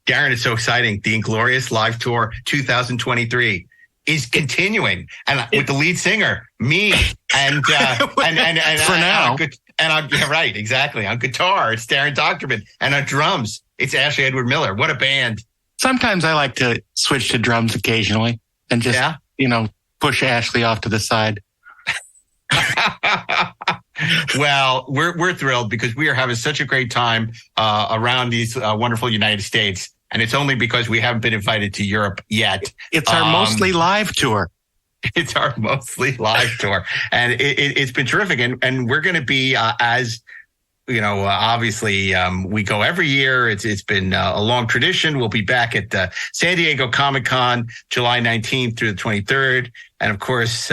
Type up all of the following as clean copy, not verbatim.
Darren, it's so exciting. The Inglorious Live Tour 2023 is continuing, and with the lead singer, me, and for now. Right, exactly. On guitar, it's Darren Dochterman, and on drums, it's Ashley Edward Miller. What a band! Sometimes I like to switch to drums occasionally and just, push Ashley off to the side. Well, we're thrilled because we are having such a great time around these wonderful United States. And it's only because we haven't been invited to Europe yet. It's our mostly live tour. It's our mostly live tour. And it's been terrific. And we're going to be, as you know, obviously we go every year. It's been a long tradition. We'll be back at San Diego Comic-Con, July 19th through the 23rd. And of course,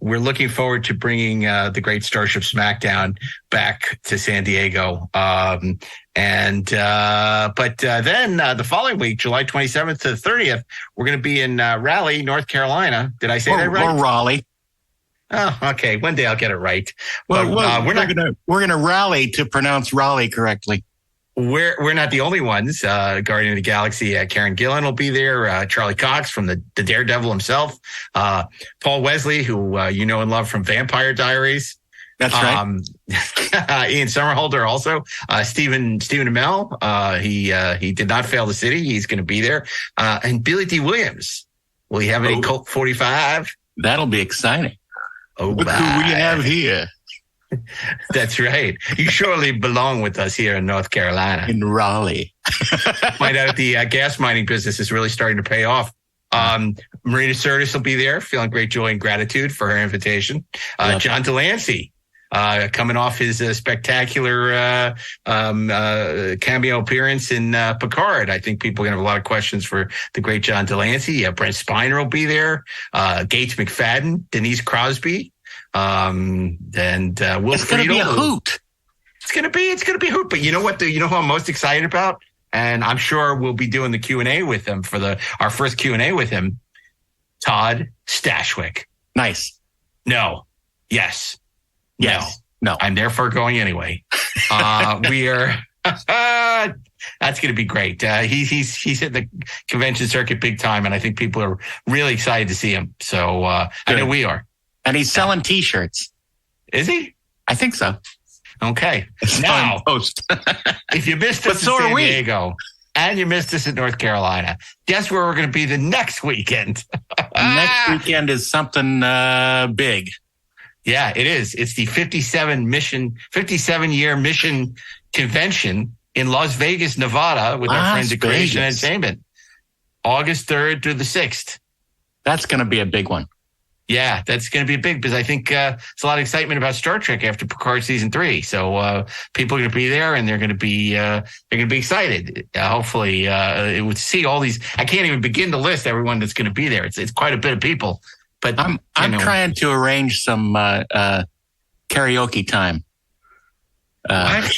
we're looking forward to bringing the great Starship Smackdown back to San Diego. But then the following week, July 27th to the 30th, we're going to be in Raleigh, North Carolina. Did I say that right? Or Raleigh. Oh, okay. One day I'll get it right. Well, we're going to rally to pronounce Raleigh correctly. We're not the only ones. Guardian of the Galaxy, Karen Gillan will be there. Charlie Cox from the Daredevil himself. Paul Wesley, who you know and love from Vampire Diaries. That's right. Ian Somerhalder also. Stephen Amell. He did not fail the city. He's going to be there. And Billy D. Williams. Will he have any Colt 45? That'll be exciting. Oh, look who we have here. That's right. You surely belong with us here in North Carolina. In Raleigh. Find out if the gas mining business is really starting to pay off. Marina Sirtis will be there, feeling great joy and gratitude for her invitation. John Delancey, coming off his spectacular cameo appearance in Picard. I think people are going to have a lot of questions for the great John Delancey. Brent Spiner will be there. Gates McFadden, Denise Crosby. And Will It's going to be a hoot. It's going to be a hoot. But you know what? You know who I'm most excited about? And I'm sure we'll be doing the Q&A with him for our first Q&A with him. Todd Stashwick. Nice. No. Yes. Yes. No. I'm therefore going anyway. We are. That's going to be great. He's hit the convention circuit big time, and I think people are really excited to see him. So I know we are. And he's selling T-shirts. Is he? I think so. Okay. Now, if you missed us in San Diego and you missed us in North Carolina, guess where we're going to be the next weekend? Next weekend is something big. Yeah, it is. It's the 57-year mission convention in Las Vegas, Nevada, with our friends at Creation Entertainment. August 3rd through the 6th. That's going to be a big one. Yeah, that's going to be big because I think there's a lot of excitement about Star Trek after Picard season 3. So people are going to be there and they're going to be excited. Hopefully, it would see all these. I can't even begin to list everyone that's going to be there. It's quite a bit of people. But I'm trying to arrange some karaoke time. What?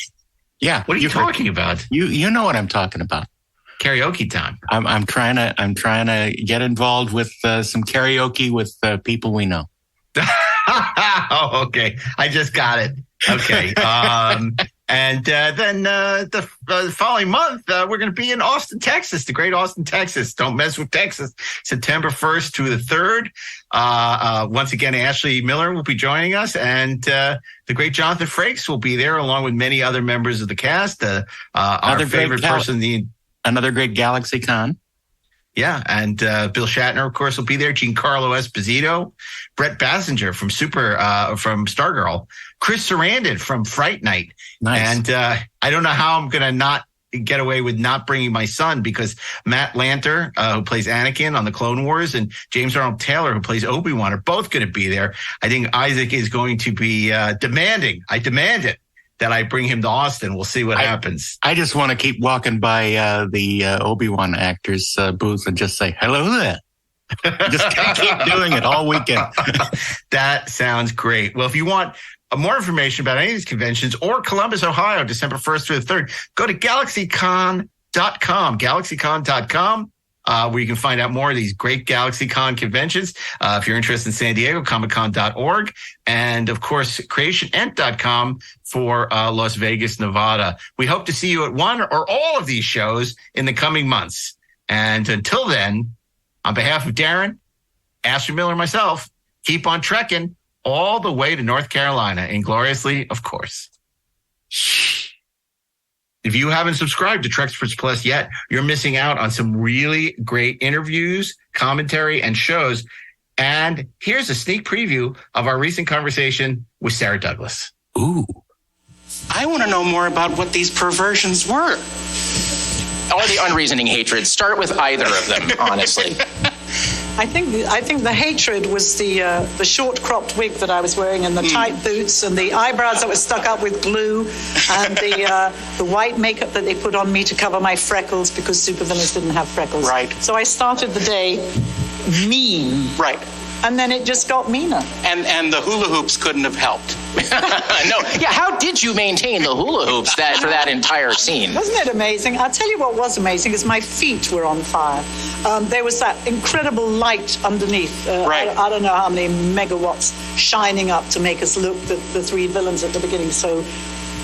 Yeah. What are you talking about? You know what I'm talking about. Karaoke time. I'm trying to get involved with some karaoke with people we know. Oh, okay. I just got it. Okay. And then the following month, we're going to be in Austin, Texas, the great Austin, Texas. Don't mess with Texas. September 1st to the 3rd. Once again, Ashley Miller will be joining us, and the great Jonathan Frakes will be there, along with many other members of the cast. Our favorite person, another great Galaxy Con. Yeah, and Bill Shatner, of course, will be there. Giancarlo Esposito, Brett Bassinger from Stargirl, Chris Sarandon from Fright Night. Nice. And I don't know how I'm going to not get away with not bringing my son, because Matt Lanter, who plays Anakin on the Clone Wars, and James Arnold Taylor, who plays Obi-Wan, are both going to be there. I think Isaac is going to be demanding. I demand it, that I bring him to Austin. We'll see what happens. I just want to keep walking by the Obi-Wan actors booth and just say, hello there. Just keep doing it all weekend. That sounds great. Well, if you want more information about any of these conventions or Columbus, Ohio, December 1st through the 3rd, go to galaxycon.com, galaxycon.com. where you can find out more of these great GalaxyCon conventions. If you're interested in San Diego, comiccon.org. And, of course, creationent.com for Las Vegas, Nevada. We hope to see you at one or all of these shows in the coming months. And until then, on behalf of Darren, Ashley Miller, and myself, keep on trekking all the way to North Carolina, ingloriously, of course. If you haven't subscribed to Treksperts Plus yet, you're missing out on some really great interviews, commentary, and shows. And here's a sneak preview of our recent conversation with Sarah Douglas. Ooh. I want to know more about what these perversions were. Or the unreasoning hatred. Start with either of them, honestly. I think the hatred was the short cropped wig that I was wearing and the tight boots and the eyebrows that were stuck up with glue and the white makeup that they put on me to cover my freckles because supervillains didn't have freckles. Right. So I started the day mean. Right. And then it just got meaner. And the hula hoops couldn't have helped. No. Yeah, how did you maintain the hula hoops for that entire scene? Wasn't it amazing? I'll tell you what was amazing is my feet were on fire. There was that incredible light underneath. Right. I don't know how many megawatts shining up to make us look, the three villains at the beginning, so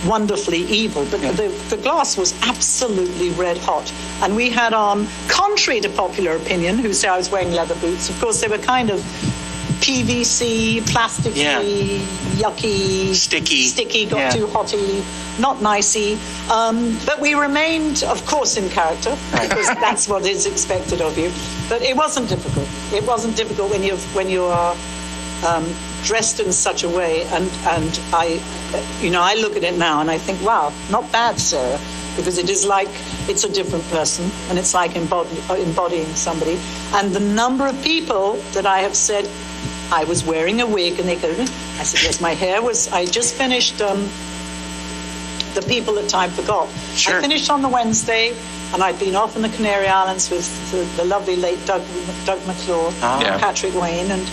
wonderfully evil. But the glass was absolutely red hot. And we had on, contrary to popular opinion, who say I was wearing leather boots, of course they were kind of PVC, plasticky, yucky, sticky, got too hotty, not nicey. But we remained, of course, in character because that's what is expected of you. But it wasn't difficult. It wasn't difficult when you are dressed in such a way. And I look at it now and I think, wow, not bad, Sarah, because it is like it's a different person and it's like embodying somebody. And the number of people that I have said, I was wearing a wig, and they go, I said, yes, my hair was, I just finished The People at Time Forgot. Sure. I finished on the Wednesday, and I'd been off in the Canary Islands with the lovely late Doug McClure and Patrick Wayne, and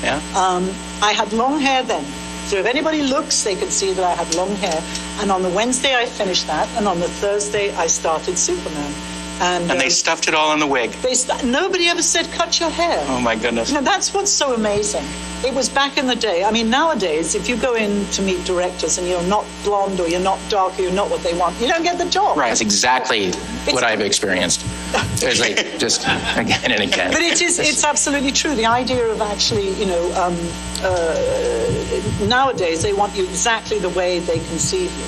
I had long hair then. So if anybody looks, they can see that I had long hair. And on the Wednesday, I finished that, and on the Thursday, I started Superman. And they stuffed it all in the wig. Nobody ever said, cut your hair. Oh, my goodness. That's what's so amazing. It was back in the day. I mean, nowadays, if you go in to meet directors and you're not blonde or you're not dark or you're not what they want, you don't get the job. Right. That's exactly what I've experienced. It's like just again and again. But it's absolutely true. The idea of actually, nowadays, they want you exactly the way they conceive you.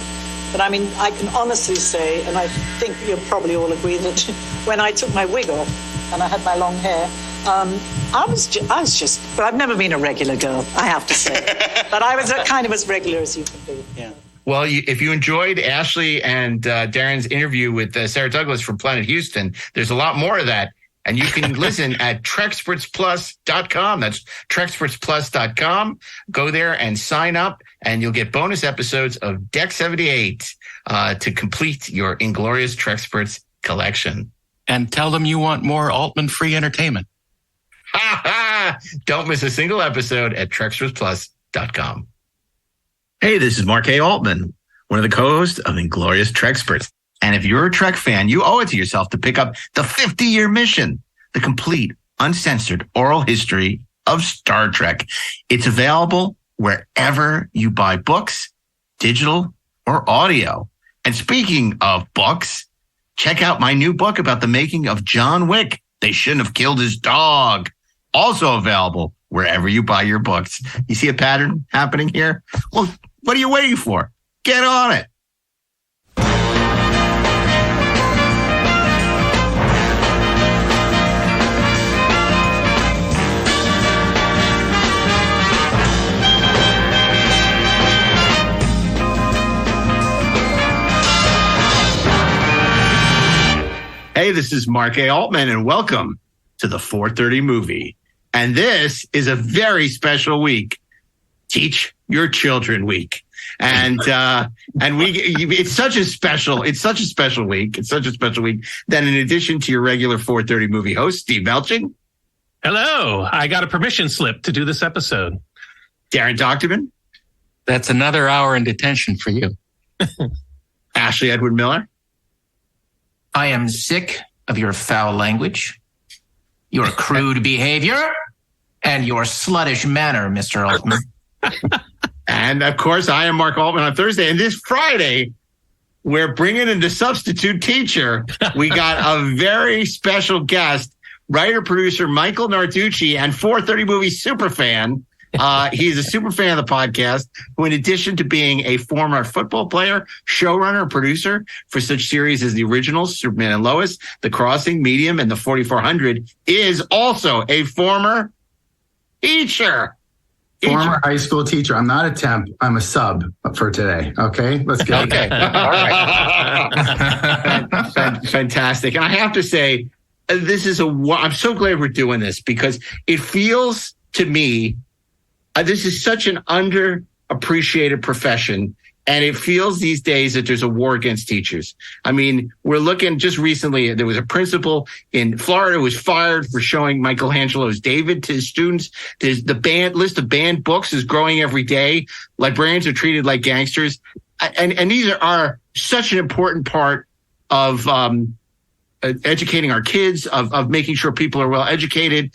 But I mean, I can honestly say, and I think you'll probably all agree that when I took my wig off and I had my long hair, I was just, but I've never been a regular girl, I have to say. But I was kind of as regular as you can be. Yeah. Well, if you enjoyed Ashley and Darren's interview with Sarah Douglas from Planet Houston, there's a lot more of that. And you can listen at TrekspertsPlus.com. That's TrekspertsPlus.com. Go there and sign up, and you'll get bonus episodes of Deck 78 to complete your Inglorious Treksperts collection. And tell them you want more Altman free entertainment. Ha ha! Don't miss a single episode at TrekspertsPlus.com. Hey, this is Mark A. Altman, one of the co-hosts of Inglorious Treksperts. And if you're a Trek fan, you owe it to yourself to pick up the 50-year mission, the complete, uncensored oral history of Star Trek. It's available wherever you buy books, digital or audio. And speaking of books, check out my new book about the making of John Wick. They shouldn't have killed his dog. Also available wherever you buy your books. You see a pattern happening here? Well, what are you waiting for? Get on it. Hey, this is Mark A. Altman, and welcome to the 4:30 movie. And this is a very special week, Teach Your Children Week. And it's such a special week. It's such a special week that in addition to your regular 4:30 movie host, Steve Melching. Hello. I got a permission slip to do this episode. Darren Dochterman. That's another hour in detention for you. Ashley Edward Miller. I am sick of your foul language. your crude behavior, and your sluttish manner, Mr. Altman. And of course, I am Mark Altman on Thursday. And this Friday, we're bringing in the substitute teacher. We got a very special guest, writer, producer Michael Narducci, and 430 movie superfan. He's a super fan of the podcast, who, in addition to being a former football player, showrunner, producer for such series as the originals, Superman and Lois, The Crossing, Medium, and the 4400, is also a former teacher. Former high school teacher. I'm not a temp. I'm a sub for today. Okay, let's go. Okay. All right. Fantastic. And I have to say, I'm so glad we're doing this, because it feels to me, this is such an underappreciated profession. And it feels these days that there's a war against teachers. I mean, we're looking just recently, there was a principal in Florida who was fired for showing Michelangelo's David to his students. There's the list of banned books is growing every day. Librarians are treated like gangsters. And these are such an important part of educating our kids, of making sure people are well educated,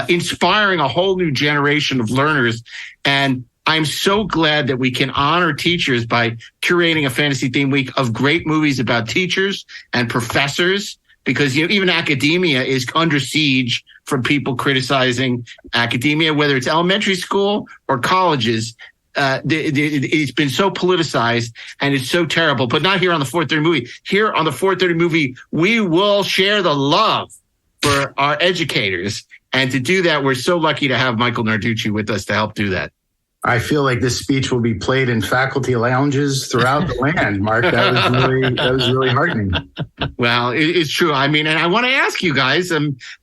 inspiring a whole new generation of learners. And I'm so glad that we can honor teachers by curating a fantasy theme week of great movies about teachers and professors, because even academia is under siege from people criticizing academia, whether it's elementary school or colleges. It's been so politicized, and it's so terrible. But not here on the 430 movie. Here on the 430 movie, we will share the love for our educators. And to do that, we're so lucky to have Michael Narducci with us to help do that. I feel like this speech will be played in faculty lounges throughout the land, Mark. That was really heartening. Well, it's true. I mean, and I want to ask you guys,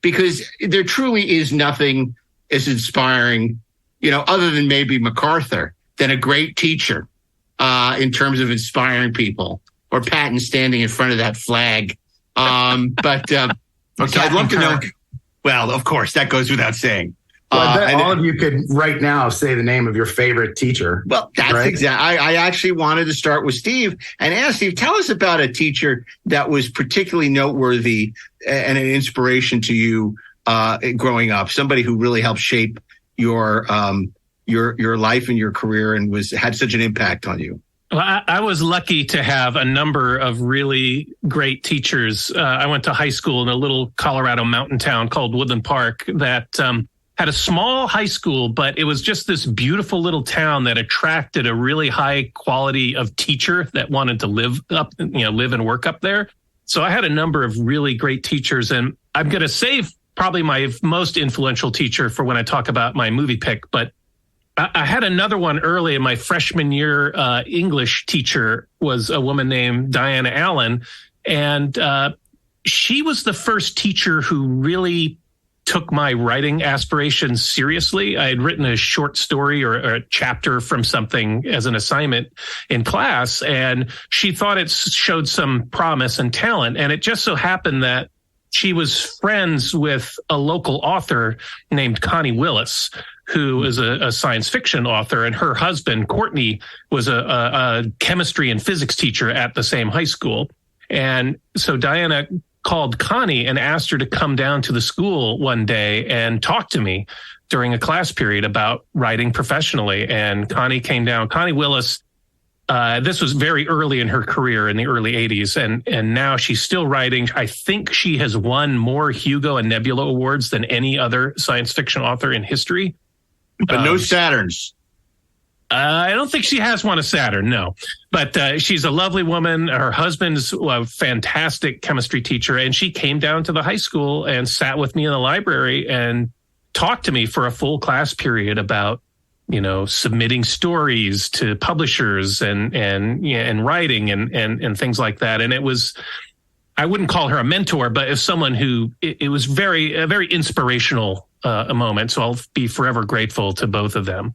because there truly is nothing as inspiring, other than maybe MacArthur, than a great teacher in terms of inspiring people, or Patton standing in front of that flag. So I'd love to know. Well, of course, that goes without saying. Well, I bet all of you could right now say the name of your favorite teacher. Well, that's right? Exactly. I actually wanted to start with Steve and ask Steve, tell us about a teacher that was particularly noteworthy and an inspiration to you growing up. Somebody who really helped shape your life and your career and had such an impact on you. Well, I was lucky to have a number of really great teachers. I went to high school in a little Colorado mountain town called Woodland Park that had a small high school, but it was just this beautiful little town that attracted a really high quality of teacher that wanted to live and work up there. So I had a number of really great teachers, and I'm going to save probably my most influential teacher for when I talk about my movie pick. But I had another one early in my freshman year. English teacher was a woman named Diana Allen, and she was the first teacher who really took my writing aspirations seriously. I had written a short story or a chapter from something as an assignment in class, and she thought it showed some promise and talent. And it just so happened that she was friends with a local author named Connie Willis, who is a science fiction author, and her husband, Courtney, was a chemistry and physics teacher at the same high school. And so Diana called Connie and asked her to come down to the school one day and talk to me during a class period about writing professionally. And Connie came down. Connie Willis, this was very early in her career in the early 80s, and now she's still writing. I think she has won more Hugo and Nebula awards than any other science fiction author in history. But no Saturns. I don't think she has won a Saturn, no. But she's a lovely woman. Her husband's a fantastic chemistry teacher, and she came down to the high school and sat with me in the library and talked to me for a full class period about, submitting stories to publishers and writing and things like that. And it was, I wouldn't call her a mentor, but as someone who it was a very inspirational a moment. So I'll be forever grateful to both of them.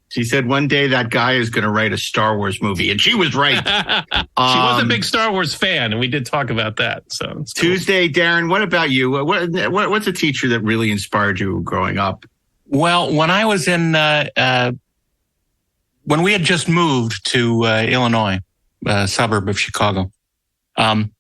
She said one day that guy is going to write a Star Wars movie, and she was right. She was a big Star Wars fan, and we did talk about that. So it's cool. Tuesday, Darren, what about you? What's a teacher that really inspired you growing up? Well, when I was in, when we had just moved to Illinois, a suburb of Chicago, I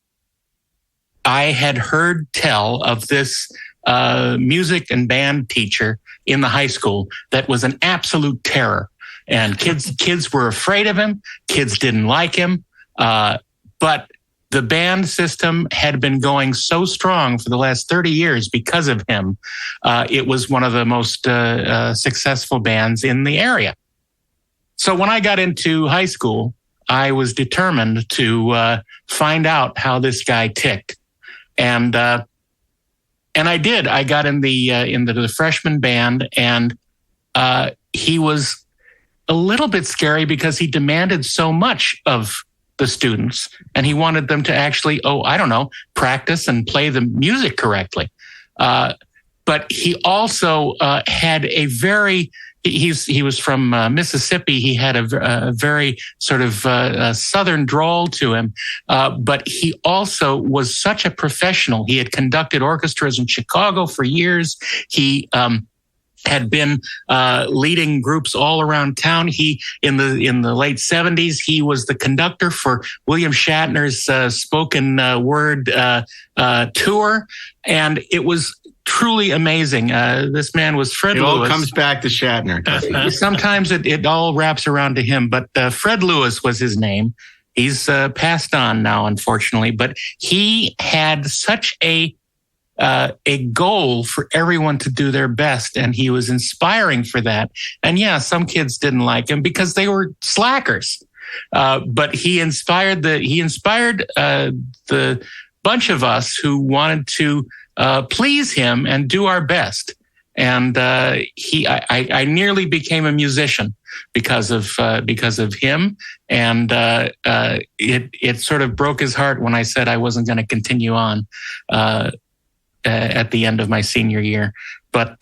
had heard tell of this music and band teacher in the high school that was an absolute terror. And kids were afraid of him. Kids didn't like him. But the band system had been going so strong for the last 30 years because of him. It was one of the most successful bands in the area. So when I got into high school, I was determined to find out how this guy ticked. And I did. I got in the freshman band, and he was a little bit scary because he demanded so much of the students, and he wanted them to actually, practice and play the music correctly. But he also had a very, he was from Mississippi. He had a very sort of southern drawl to him. But he also was such a professional. He had conducted orchestras in Chicago for years. He had been leading groups all around town. He in the late 70s, he was the conductor for William Shatner's spoken word tour, and it was truly amazing. This man was Fred Lewis. It all comes back to Shatner. Sometimes it all wraps around to him, but Fred Lewis was his name. He's passed on now, unfortunately, but he had such a goal for everyone to do their best, and he was inspiring for that. And yeah, some kids didn't like him because they were slackers, but he inspired the bunch of us who wanted to please him and do our best. And I nearly became a musician because of him, and it sort of broke his heart when I said I wasn't going to continue on at the end of my senior year. But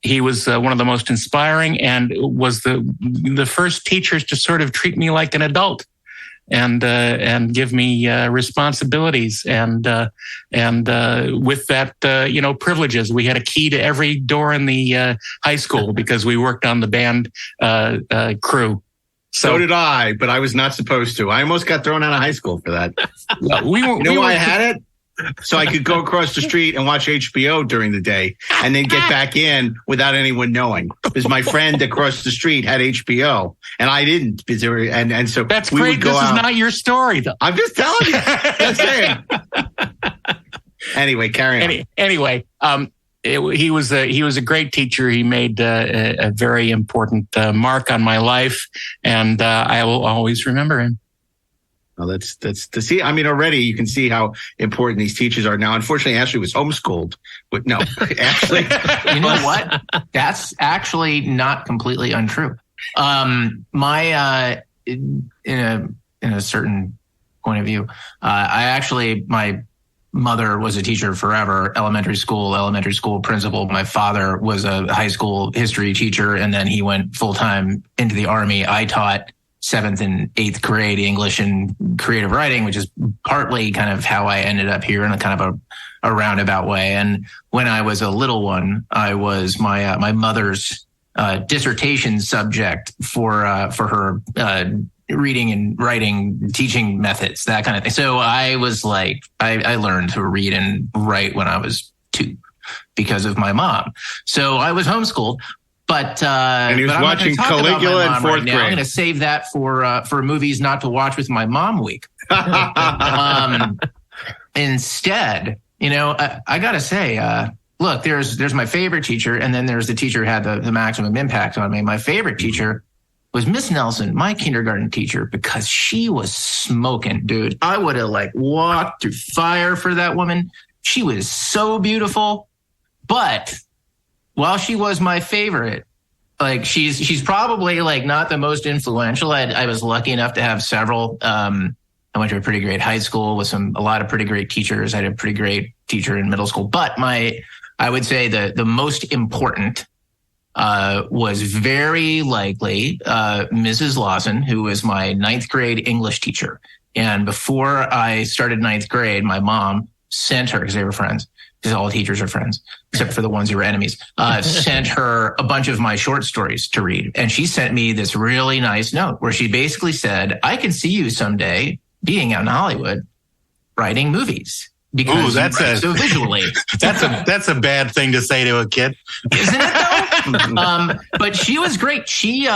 he was one of the most inspiring, and was the first teachers to sort of treat me like an adult and give me responsibilities and with that privileges. We had a key to every door in the high school because we worked on the band crew. So did I, but I was not supposed to. I almost got thrown out of high school for that. I had it? So I could go across the street and watch HBO during the day and then get back in without anyone knowing. Because my friend across the street had HBO and I didn't. And so that's great. This is not your story, though. I'm just telling you. Just saying. Anyway, carry on. Anyway, he was a great teacher. He made a very important mark on my life, and I will always remember him. Well, that's to see. I mean, already you can see how important these teachers are now. Unfortunately, Ashley was homeschooled, but no, Ashley. You know what? That's actually not completely untrue. In a certain point of view, my mother was a teacher forever, elementary school principal. My father was a high school history teacher, and then he went full time into the Army. I taught 7th and 8th grade English and creative writing, which is partly kind of how I ended up here in a kind of a roundabout way. And when I was a little one, I was my mother's dissertation subject for her reading and writing teaching methods, that kind of thing. So I was like, I learned to read and write when I was 2 because of my mom. So I was homeschooled. But and he was watching Caligula in 4th grade. I'm going to save that for movies not to watch with my mom week. Instead, I got to say, look, there's my favorite teacher, and then there's the teacher who had the maximum impact on me. My favorite teacher was Miss Nelson, my kindergarten teacher, because she was smoking, dude. I would have walked through fire for that woman. She was so beautiful, but while she was my favorite, she's probably not the most influential. I was lucky enough to have several. I went to a pretty great high school with a lot of pretty great teachers. I had a pretty great teacher in middle school, but I would say the most important was very likely Mrs. Lawson, who was my 9th grade English teacher. And before I started 9th grade, my mom sent her, because they were friends, because all teachers are friends, except for the ones who were enemies, sent her a bunch of my short stories to read. And she sent me this really nice note where she basically said, I can see you someday being out in Hollywood writing movies. because that's so visually. That's a bad thing to say to a kid, isn't it though? But she was great. She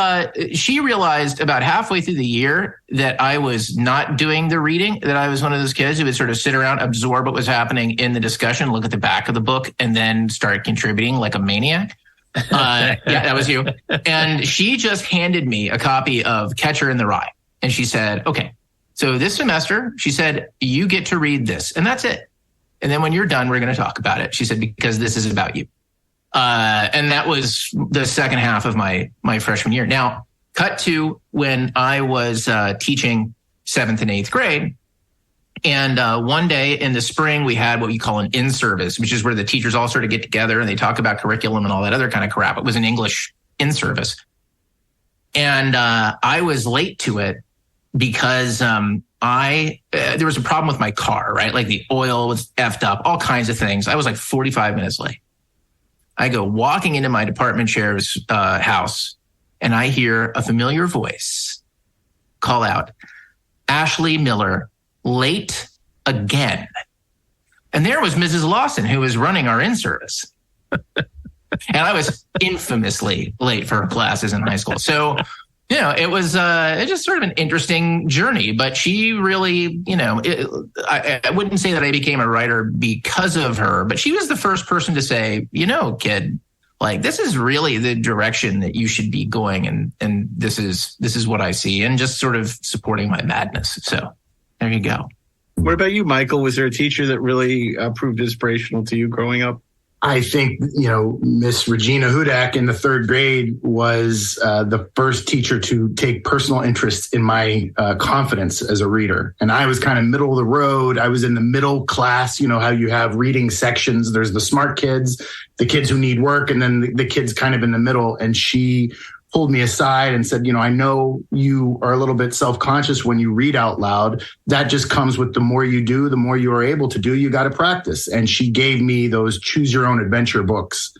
realized about halfway through the year that I was not doing the reading, that I was one of those kids who would sort of sit around, absorb what was happening in the discussion, look at the back of the book, and then start contributing like a maniac. Yeah, that was you. And she just handed me a copy of Catcher in the Rye. And she said, okay, so this semester, she said, you get to read this. And that's it. And then when you're done, we're going to talk about it. She said, because this is about you. And that was the second half of my freshman year. Now, cut to when I was teaching 7th and 8th grade. And one day in the spring, we had what we call an in-service, which is where the teachers all sort of get together and they talk about curriculum and all that other kind of crap. It was an English in-service. And I was late to it because there was a problem with my car, right? Like the oil was effed up, all kinds of things. I was like 45 minutes late. I go walking into my department chair's house and I hear a familiar voice call out, Ashley Miller, late again. And there was Mrs. Lawson, who was running our in-service. And I was infamously late for her classes in high school. So, it was just sort of an interesting journey, but she really, I wouldn't say that I became a writer because of her, but she was the first person to say, kid, like, this is really the direction that you should be going. And this is what I see, and just sort of supporting my madness. So there you go. What about you, Michael? Was there a teacher that really proved inspirational to you growing up? I think, Miss Regina Hudak in the 3rd grade was the first teacher to take personal interest in my confidence as a reader. And I was kind of middle of the road. I was in the middle class, how you have reading sections. There's the smart kids, the kids who need work, and then the kids kind of in the middle. And she pulled me aside and said, I know you are a little bit self-conscious when you read out loud. That just comes with the more you do, the more you are able to do. You got to practice. And she gave me those choose your own adventure books,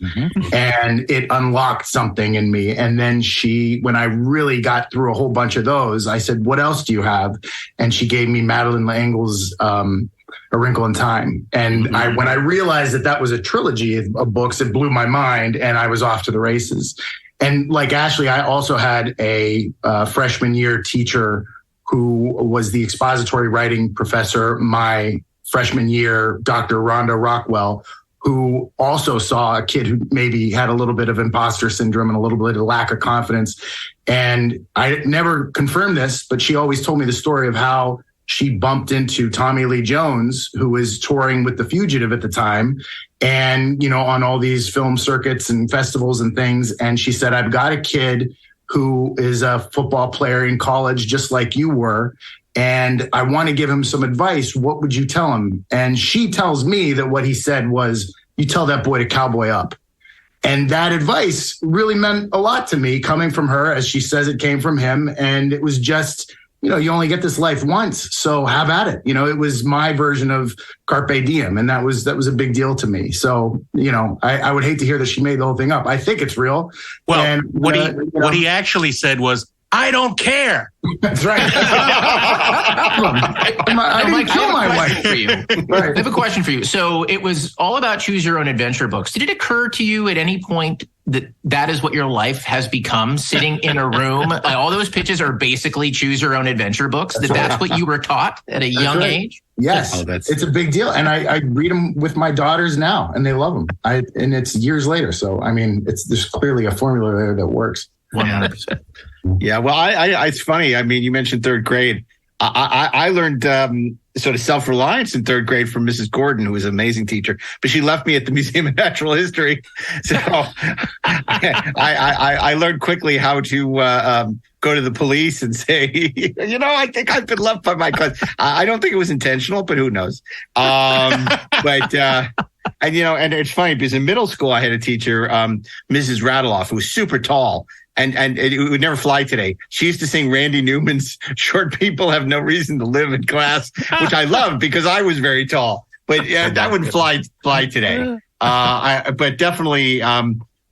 and it unlocked something in me. And then when I really got through a whole bunch of those, I said, what else do you have? And she gave me Madeleine L'Engle's A Wrinkle in Time. And when I realized that was a trilogy of books, it blew my mind, and I was off to the races. And like Ashley, I also had a freshman year teacher who was the expository writing professor my freshman year, Dr. Rhonda Rockwell, who also saw a kid who maybe had a little bit of imposter syndrome and a little bit of lack of confidence. And I never confirmed this, but she always told me the story of how she bumped into Tommy Lee Jones, who was touring with The Fugitive at the time, and, on all these film circuits and festivals and things. And she said, I've got a kid who is a football player in college, just like you were, and I want to give him some advice. What would you tell him? And she tells me that what he said was, you tell that boy to cowboy up. And that advice really meant a lot to me, coming from her, as she says it came from him. And it was just, you only get this life once, so have at it. It was my version of Carpe Diem, and that was a big deal to me. So, I would hate to hear that she made the whole thing up. I think it's real. Well, and, what he actually said was, I don't care. That's right. I didn't kill my wife for you. Right. I have a question for you. So it was all about choose your own adventure books. Did it occur to you at any point that is what your life has become, sitting in a room? All those pitches are basically choose your own adventure books. That's what you were taught at a young age? Yes. It's a big deal. And I read them with my daughters now, and they love them. And it's years later. So, there's clearly a formula there that works. 100%. Yeah, well, it's funny. You mentioned 3rd grade. I learned sort of self-reliance in 3rd grade from Mrs. Gordon, who was an amazing teacher, but she left me at the Museum of Natural History. So I learned quickly how to go to the police and say, I think I've been left by my class. I don't think it was intentional, but who knows? And it's funny because in middle school, I had a teacher, Mrs. Radeloff, who was super tall. And it would never fly today. She used to sing Randy Newman's Short People Have No Reason to Live in class, which I loved because I was very tall. But that wouldn't fly today. But definitely.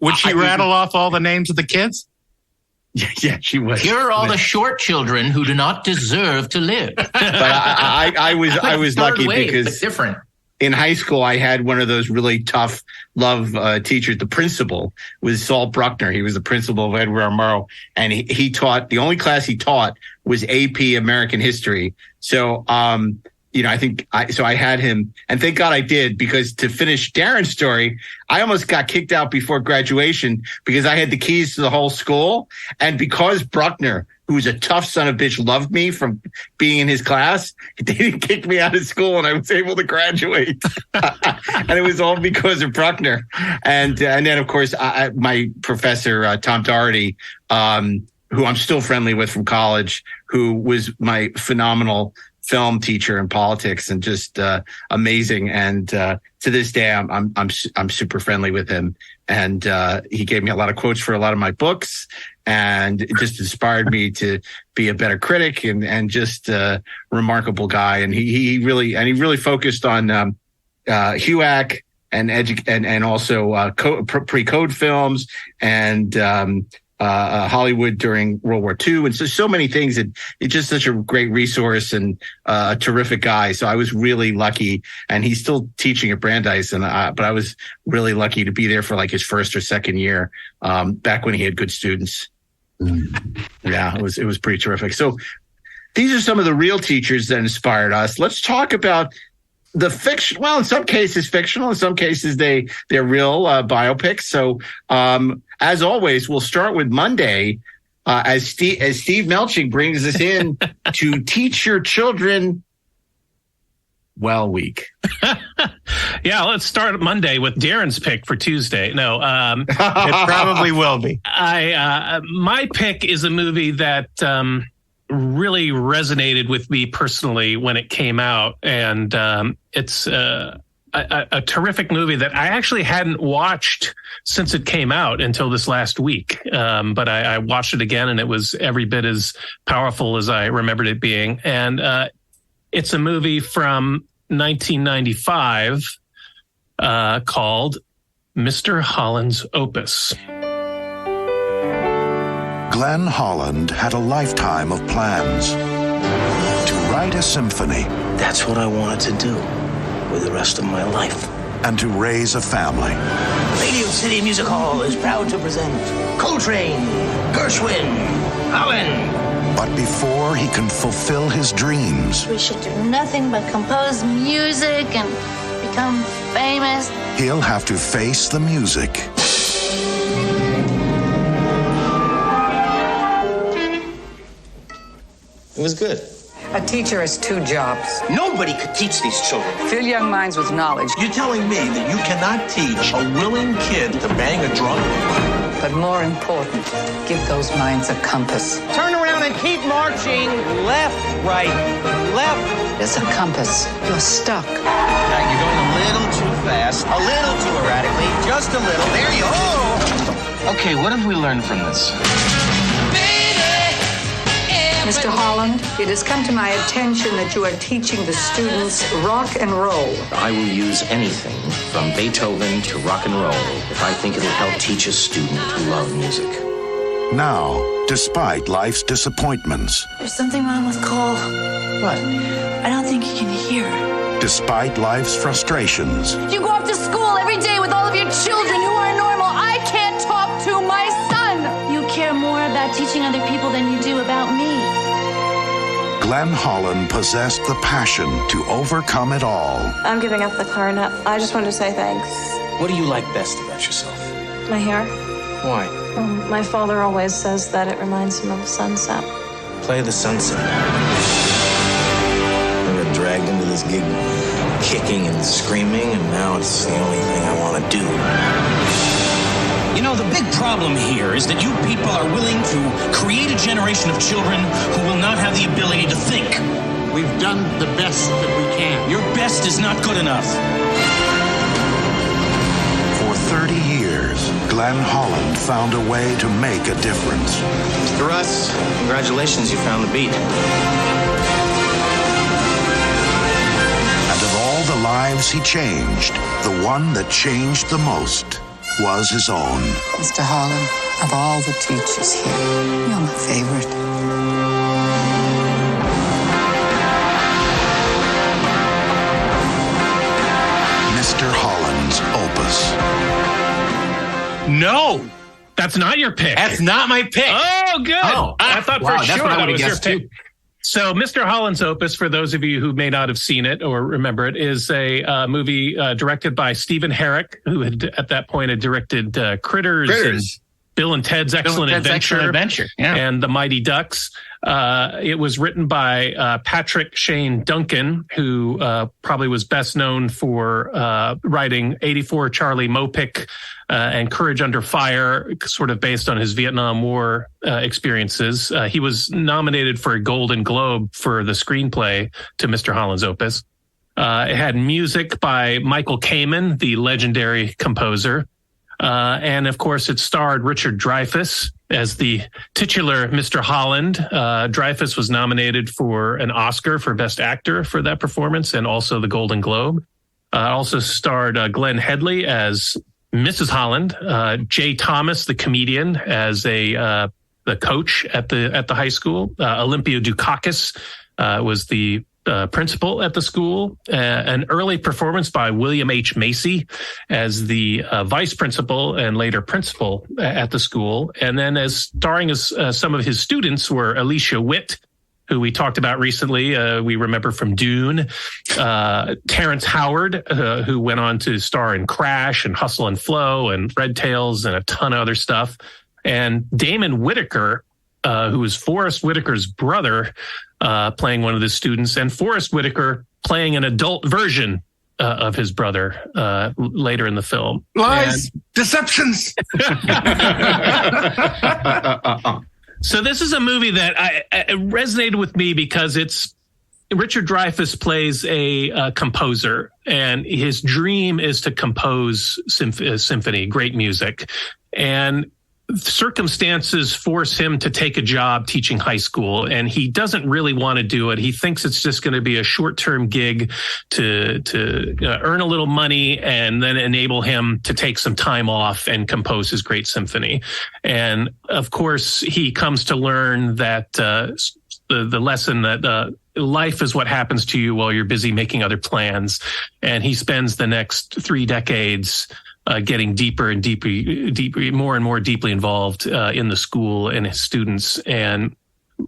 Would she rattle off all the names of the kids? Yeah, she would. Here are all the short children who do not deserve to live. But I was lucky because different. in high school, I had one of those really tough love teachers. The principal was Saul Bruckner. He was the principal of Edward R. Murrow, and he taught, the only class he taught was AP American History. So, I had him, and thank God I did, because to finish Daren's story, I almost got kicked out before graduation because I had the keys to the whole school. And because Bruckner, who was a tough son of a bitch, loved me from being in his class, they didn't kick me out of school and I was able to graduate. And it was all because of Bruckner. And then, of course, my professor, Tom Doherty, who I'm still friendly with from college, who was my phenomenal film teacher in politics and just amazing. And to this day, I'm super friendly with him. And he gave me a lot of quotes for a lot of my books, and it just inspired me to be a better critic and just a remarkable guy. And he really focused on HUAC and also pre-code films and Hollywood during World War II. And so many things that it's just such a great resource and a terrific guy. So I was really lucky, and he's still teaching at Brandeis. But I was really lucky to be there for like his first or second year, back when he had good students. Yeah, it was pretty terrific. So these are some of the real teachers that inspired us. Let's talk about the fiction. Well, in some cases fictional, in some cases they're real biopics. So, as always, we'll start with Monday, as Steve Melching brings us in to Teach Your Children Well Week. Yeah, let's start Monday with Daren's pick for Tuesday. No, It probably will be. My pick is a movie that really resonated with me personally when it came out, and it's a terrific movie that I actually hadn't watched since it came out until this last week. But I watched it again, and it was every bit as powerful as I remembered it being. And it's a movie from 1995 called Mr. Holland's Opus. Glenn Holland had a lifetime of plans to write a symphony. That's what I wanted to do with the rest of my life. And to raise a family. Radio City Music Hall is proud to present Coltrane, Gershwin, Holland. But before he can fulfill his dreams, we should do nothing but compose music and become famous. He'll have to face the music. It was good. A teacher has two jobs. Nobody could teach these children. Fill young minds with knowledge. You're telling me that you cannot teach a willing kid to bang a drum? But more important, give those minds a compass. Turn around and keep marching. Left, right, left. It's a compass. You're stuck. Now you're going a little too fast, a little too erratically, just a little. There you go. Okay, what have we learned from this? Mr. Holland, it has come to my attention that you are teaching the students rock and roll. I will use anything from Beethoven to rock and roll if I think it'll help teach a student to love music. Now, despite life's disappointments, There's something wrong with Cole. What? I don't think he can hear. despite life's frustrations, You go off to school every day with all of your children who are normal. I can't talk to my son. You care more about teaching other people than you do about me. Glenn Holland possessed the passion to overcome it all. I'm giving up the clarinet. I just wanted to say thanks. What do you like best about yourself? My hair. Why? My father always says that it reminds him of sunset. Play the sunset. I got dragged into this gig kicking and screaming, and now it's the only thing I want to do. You know, the big problem here is that you people are willing to create a generation of children who will not have the ability to think. We've done the best that we can. Your best is not good enough. For 30 years, Glenn Holland found a way to make a difference. Mr. Russ, congratulations, you found the beat. And of all the lives he changed, the one that changed the most was his own. Mr. Holland, of all the teachers here, you're my favorite. Mr. Holland's opus. No, that's not your pick. That's not my pick. Oh, good. Oh, I thought for sure what I that was your guessed pick. too. So Mr. Holland's opus, for those of you who may not have seen it or remember it, is a movie directed by Stephen Herrick, who had at that point had directed Critters. And Bill and Ted's Excellent Adventure, yeah. and The Mighty Ducks. It was written by Patrick Shane Duncan, who probably was best known for writing 84 Charlie Mopic and Courage Under Fire, sort of based on his Vietnam War experiences. He was nominated for a Golden Globe for the screenplay to Mr. Holland's opus. It had music by Michael Kamen, the legendary composer. And of course, it starred Richard Dreyfuss as the titular Mr. Holland. Dreyfuss was nominated for an Oscar for Best Actor for that performance and also the Golden Globe. Also starred Glenn Headley as Mrs. Holland, Jay Thomas, the comedian, as the coach at the high school. Olympia Dukakis was the principal at the school. An early performance by William H. Macy as the vice principal and later principal at the school. And then as starring as some of his students were Alicia Witt, who we talked about recently. We remember from Dune. Terrence Howard, who went on to star in Crash and Hustle and Flow and Red Tails and a ton of other stuff. And Damon Whitaker, who was Forrest Whitaker's brother, playing one of the students, and Forrest Whitaker playing an adult version of his brother later in the film. Lies, deceptions. So this is a movie that it resonated with me because it's Richard Dreyfuss plays a composer, and his dream is to compose symphony, great music. And circumstances force him to take a job teaching high school, and he doesn't really want to do it. He thinks it's just going to be a short-term gig to earn a little money and then enable him to take some time off and compose his great symphony. And of course, he comes to learn that the lesson that life is what happens to you while you're busy making other plans. And he spends the next 3 decades getting deeper and deeper, more and more deeply involved in the school and his students, and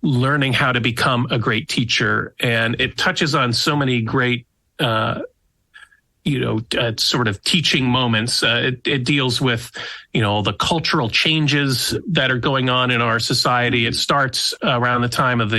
learning how to become a great teacher. And it touches on so many great, sort of teaching moments. It deals with, the cultural changes that are going on in our society. It starts around the time of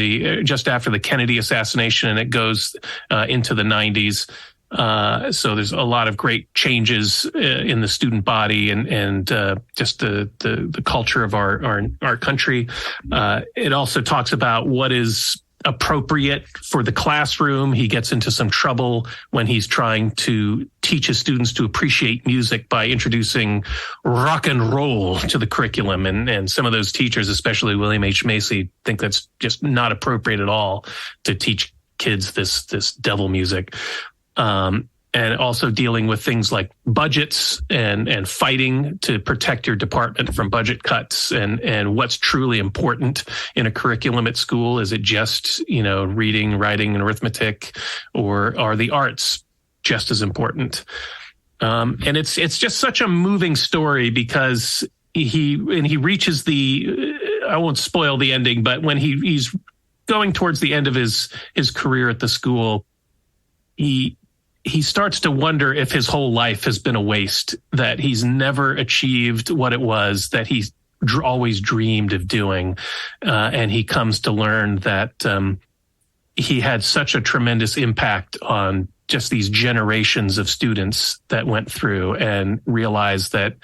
just after the Kennedy assassination, and it goes into the 90s. So there's a lot of great changes in the student body and just the culture of our country. It also talks about what is appropriate for the classroom. He gets into some trouble when he's trying to teach his students to appreciate music by introducing rock and roll to the curriculum. And some of those teachers, especially William H. Macy, think that's just not appropriate at all to teach kids this devil music. And also dealing with things like budgets and fighting to protect your department from budget cuts and what's truly important in a curriculum at school. Is it just, reading, writing, and arithmetic, or are the arts just as important? And it's just such a moving story because he reaches I won't spoil the ending, but when he's going towards the end of his career at the school, he starts to wonder if his whole life has been a waste, that he's never achieved what it was that he's always dreamed of doing. And he comes to learn that he had such a tremendous impact on just these generations of students that went through, and realized that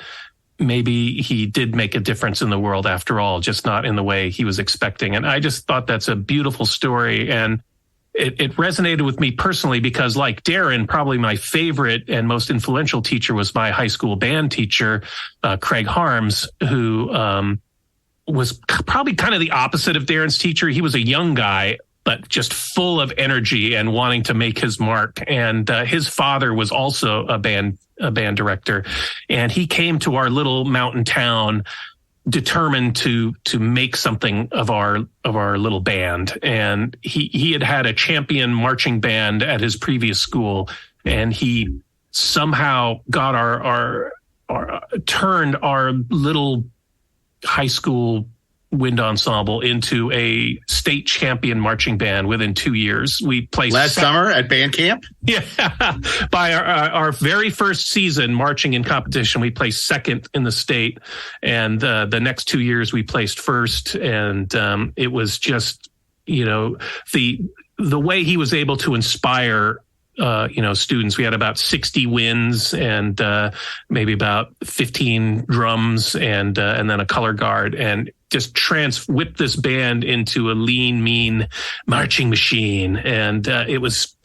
maybe he did make a difference in the world after all, just not in the way he was expecting. And I just thought that's a beautiful story. And it resonated with me personally because, like Darren, probably my favorite and most influential teacher was my high school band teacher, Craig Harms, who was probably kind of the opposite of Darren's teacher. He was a young guy, but just full of energy and wanting to make his mark. And his father was also a band director, and he came to our little mountain town determined to make something of our little band. And he had a champion marching band at his previous school, and he somehow got our turned our little high school wind ensemble into a state champion marching band within 2 years. We placed last summer at band camp. Yeah, by our very first season marching in competition, we placed second in the state, and the next 2 years we placed first. And it was just, the way he was able to inspire students. We had about 60 wins and maybe about 15 drums and then a color guard, and just whipped this band into a lean, mean marching machine. And it's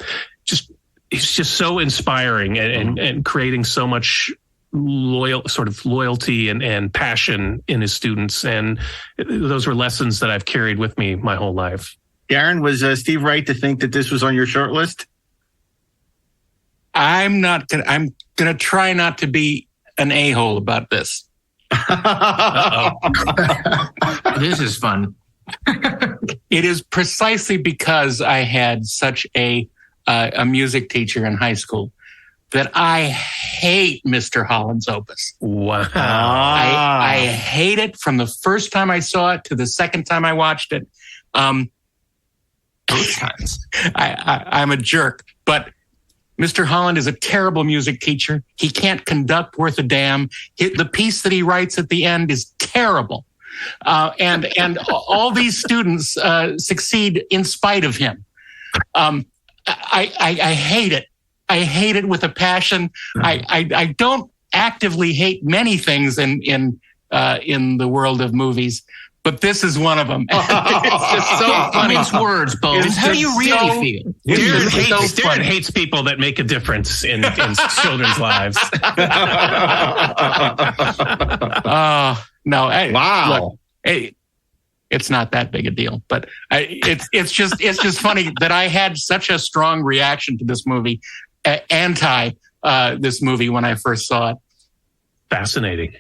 just so inspiring and creating so much loyalty and passion in his students. And those were lessons that I've carried with me my whole life. Darren, was Steve right to think that this was on your short list? I'm gonna try not to be an a-hole about this. This is fun. It is precisely because I had such a music teacher in high school that I hate Mr. Holland's opus. Wow. I hate it from the first time I saw it to the second time I watched it. Both times. I'm a jerk, but Mr. Holland is a terrible music teacher. He can't conduct worth a damn. The piece that he writes at the end is terrible. And all these students succeed in spite of him. I hate it. I hate it with a passion. I don't actively hate many things in the world of movies, but this is one of them. It's just so funny. It's words, Bones. How do you really feel? Darren hates people that make a difference in children's lives. No. Wow. Look, it's not that big a deal, but it's just funny that I had such a strong reaction to this movie, anti this movie when I first saw it. Fascinating.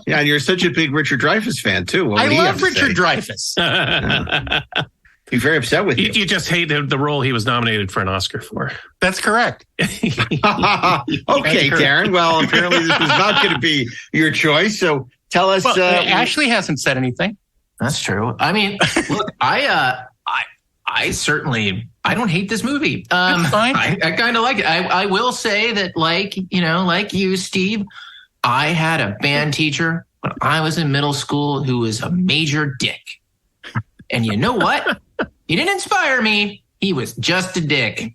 Yeah, and you're such a big Richard Dreyfuss fan too. I love Richard Dreyfuss. He's very upset with you. You just hate the role he was nominated for an Oscar for. That's correct. Okay, Darren. Well, apparently this was not going to be your choice. So tell us. Ashley hasn't said anything. That's true. I mean, look, I certainly don't hate this movie. I kind of like it. I will say that, like you, Steve, I had a band teacher when I was in middle school who was a major dick. And you know what? He didn't inspire me. He was just a dick.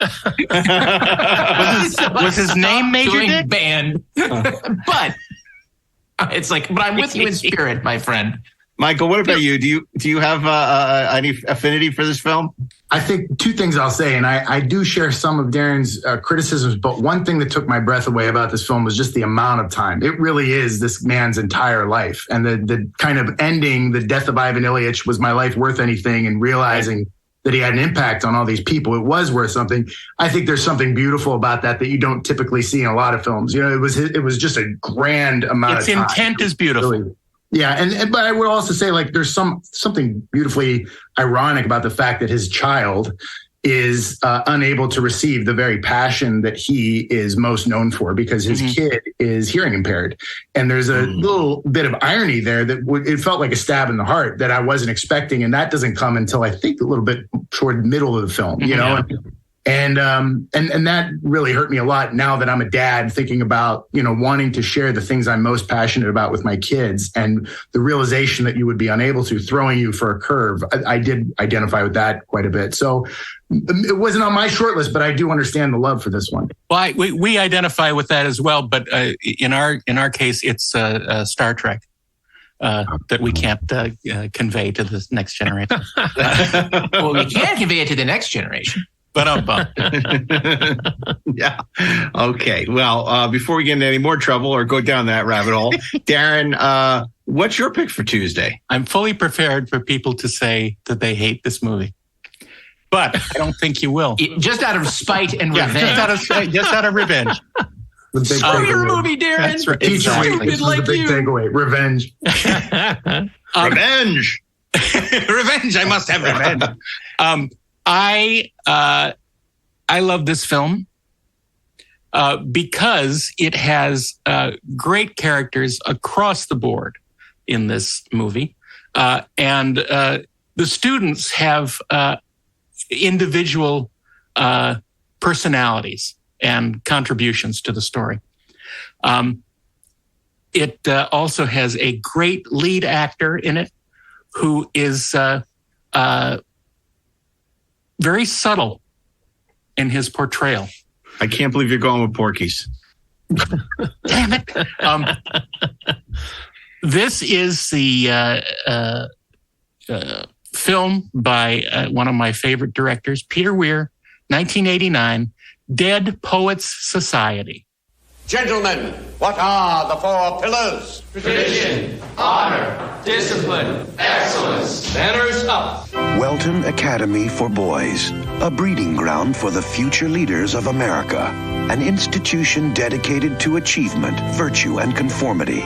was his name Major Dick? Band. But it's like, but I'm with you in spirit, my friend. Michael, what about you? Do you have any affinity for this film? I think two things I'll say, and I do share some of Darren's criticisms, but one thing that took my breath away about this film was just the amount of time. It really is this man's entire life. And the kind of ending, the death of Ivan Ilyich, was my life worth anything, and realizing that he had an impact on all these people, it was worth something. I think there's something beautiful about that you don't typically see in a lot of films. It was just a grand amount of time. Its intent is beautiful. Really. Yeah, but I would also say, like, there's something beautifully ironic about the fact that his child is unable to receive the very passion that he is most known for, because his kid is hearing impaired. And there's a little bit of irony there that it felt like a stab in the heart that I wasn't expecting, and that doesn't come until I think a little bit toward the middle of the film, you know. And that really hurt me a lot now that I'm a dad, thinking about, wanting to share the things I'm most passionate about with my kids, and the realization that you would be unable to, throwing you for a curve. I did identify with that quite a bit. So it wasn't on my short list, but I do understand the love for this one. Well, we identify with that as well, but in our case, it's Star Trek. That we can't convey to the next generation. Well, we can convey it to the next generation. Yeah. Okay. Well, before we get into any more trouble or go down that rabbit hole, Darren, what's your pick for Tuesday? I'm fully prepared for people to say that they hate this movie, but I don't think you will. Just out of spite and revenge. Just out of revenge. Show your movie, Darren. That's right. Stupid like the big takeaway. Revenge. Revenge. Revenge. I must have revenge. I love this film. because it has great characters across the board in this movie. And the students have individual personalities and contributions to the story. It also has a great lead actor in it who is very subtle in his portrayal. I can't believe you're going with Porky's. Damn it. This is the film by one of my favorite directors, Peter Weir, 1989, Dead Poets Society. Gentlemen, what are the 4 pillars? Tradition, honor, discipline, excellence. Banners up. Welton Academy for Boys, a breeding ground for the future leaders of America, an institution dedicated to achievement, virtue, and conformity.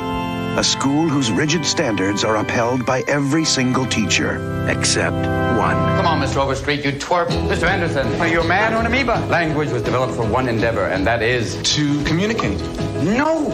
A school whose rigid standards are upheld by every single teacher, except one. Come on, Mr. Overstreet, you twerp. Mr. Anderson, are you a man or an amoeba? Language was developed for one endeavor, and that is to communicate. No,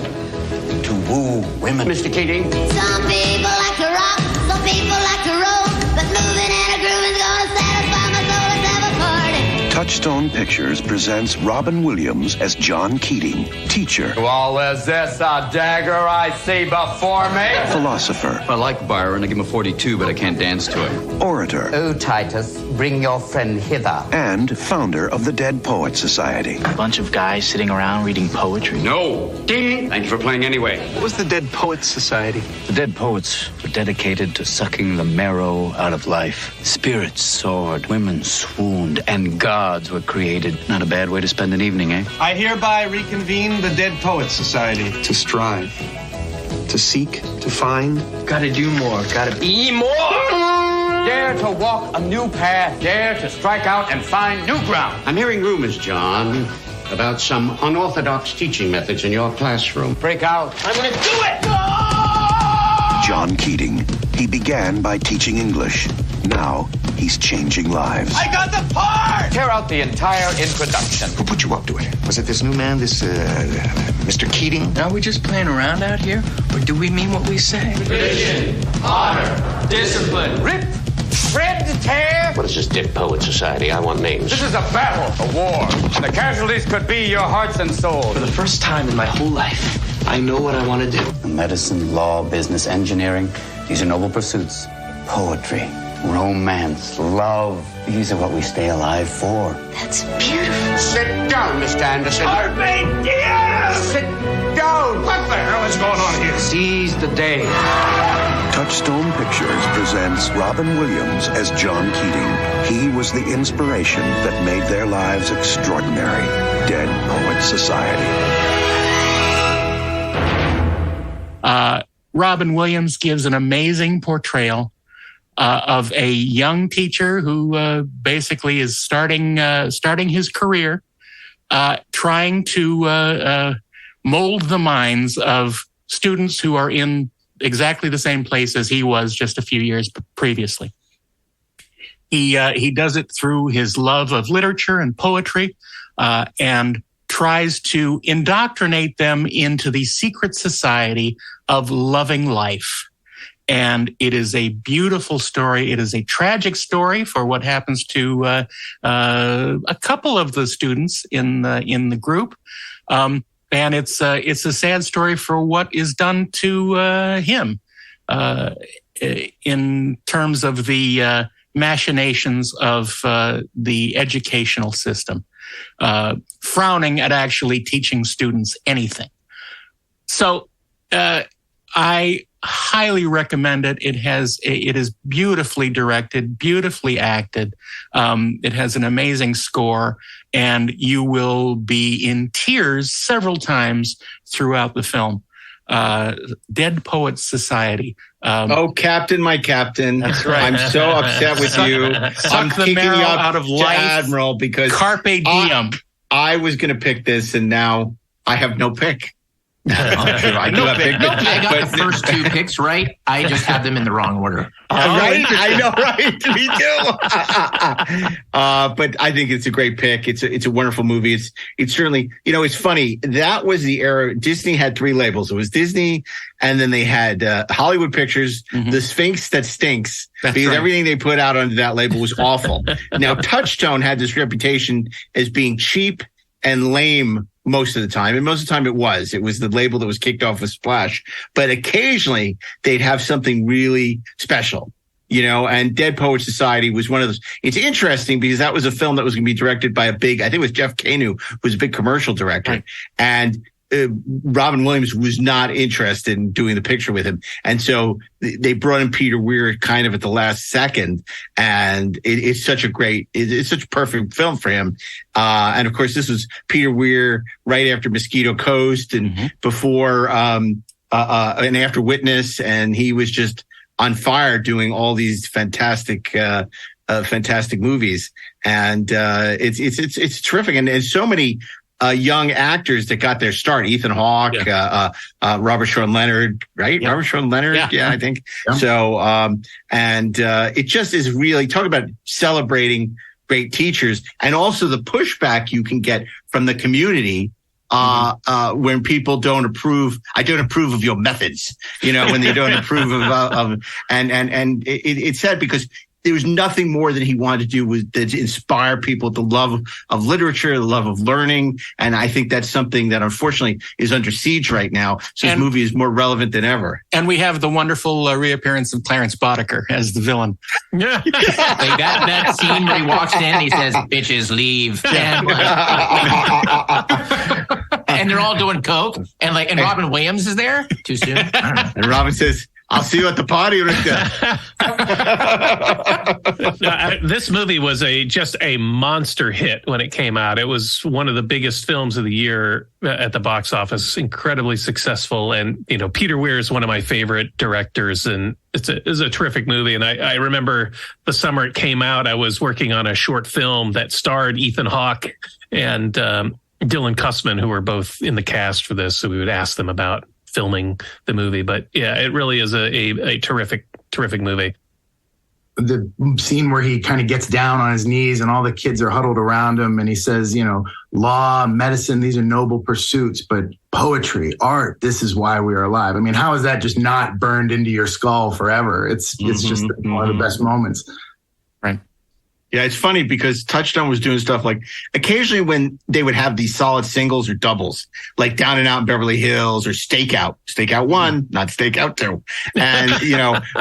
to woo women. Mr. Keating. Some people like to rock, some people like to roll, but moving and a groove is gonna satisfy my soul. Let's have a party. Touchstone Pictures presents Robin Williams as John Keating, teacher. Well, is this a dagger I see before me? Philosopher. I like Byron. I give him a 42, but I can't dance to him. Orator. Oh, Titus, bring your friend hither. And founder of the Dead Poets Society. A bunch of guys sitting around reading poetry. No. Ding. Thank you for playing anyway. What was the Dead Poets Society? The Dead Poets were dedicated to sucking the marrow out of life. Spirits soared, women swooned, and gods were created. Not a bad way to spend an evening, eh? I hereby reconvene the Dead Poets Society. To strive, to seek, to find. Gotta do more, gotta be more. Dare to walk a new path, dare to strike out and find new ground. I'm hearing rumors, John, about some unorthodox teaching methods in your classroom. Break out. I'm gonna do it! John Keating. He began by teaching English. Now, he's changing lives. I got the part! Tear out the entire introduction. Who put you up to it? Was it this new man, this, Mr. Keating? Are we just playing around out here? Or do we mean what we say? Tradition, honor, discipline. Rip, shred, tear. What is this Dead Poet Society? I want names. This is a battle, a war. The casualties could be your hearts and souls. For the first time in my whole life, I know what I want to do. Medicine, law, business, engineering. These are noble pursuits. Poetry, romance, love. These are what we stay alive for. That's beautiful. Sit down, Mr. Anderson. Sit down. What the hell is going on here? Seize the day. Touchstone Pictures presents Robin Williams as John Keating. He was the inspiration that made their lives extraordinary. Dead Poets Society. Robin Williams gives an amazing portrayal of a young teacher who basically is starting his career, trying to mold the minds of students who are in exactly the same place as he was just a few years previously. He does it through his love of literature and poetry, and tries to indoctrinate them into the secret society of loving life. And it is a beautiful story. It is a tragic story for what happens to a couple of the students in the group, and it's a sad story for what is done to him in terms of the machinations of the educational system, frowning at actually teaching students anything. So I highly recommend it. It is beautifully directed, beautifully acted. It has an amazing score, and you will be in tears several times throughout the film. Dead Poets Society. Oh, Captain, my Captain. That's right. I'm so upset with you. I'm the kicking you marrow up out of to life. Admiral because Carpe diem. I was going to pick this, and now I have no pick. I do have big picks. I got the first two picks right. I just had them in the wrong order. Right? I know, right? Me too. But I think it's a great pick. It's a wonderful movie. It's certainly, it's funny. That was the era. Disney had 3 labels. It was Disney, and then they had Hollywood Pictures, The Sphinx That Stinks, because everything they put out under that label was awful. Now, Touchstone had this reputation as being cheap and lame most of the time. And most of the time it was the label that was kicked off with Splash. But occasionally they'd have something really special, and Dead Poets Society was one of those. It's interesting because that was a film that was going to be directed by I think it was Jeff Kanu, who was a big commercial director. Right. And Robin Williams was not interested in doing the picture with him. And so they brought in Peter Weir kind of at the last second. And it's such a perfect film for him. And of course, this was Peter Weir right after Mosquito Coast and before, and after Witness. And he was just on fire doing all these fantastic movies. And it's terrific. And so many young actors that got their start. Ethan Hawke, Robert Sean Leonard, right? Yeah. Robert Sean Leonard. Yeah, I think. Yeah. So, it just is really, talk about celebrating great teachers, and also the pushback you can get from the community when people don't approve. I don't approve of your methods, when they don't approve of and it's sad because there was nothing more that he wanted to do was to inspire people, the love of literature, the love of learning. And I think that's something that unfortunately is under siege right now. So this movie is more relevant than ever. And we have the wonderful reappearance of Clarence Boddicker as the villain. Yeah. that scene where he walks in and he says, "Bitches, leave." And they're all doing coke. And Robin Williams is there. Too soon? I don't know. And Robin says, "I'll see you at the party." This movie was just a monster hit when it came out. It was one of the biggest films of the year at the box office, incredibly successful. And, Peter Weir is one of my favorite directors, and it's a terrific movie. And I remember the summer it came out, I was working on a short film that starred Ethan Hawke and Dylan Cussman, who were both in the cast for this. So we would ask them about filming the movie. But yeah, it really is a terrific movie. The scene where he kind of gets down on his knees and all the kids are huddled around him and he says, law, medicine, these are noble pursuits, but poetry, art, this is why we are alive. I mean, how is that just not burned into your skull forever? It's just one of the best moments. Right. Yeah, it's funny because Touchstone was doing stuff like occasionally when they would have these solid singles or doubles, like Down and Out in Beverly Hills or Stakeout 1, not Stakeout 2. And,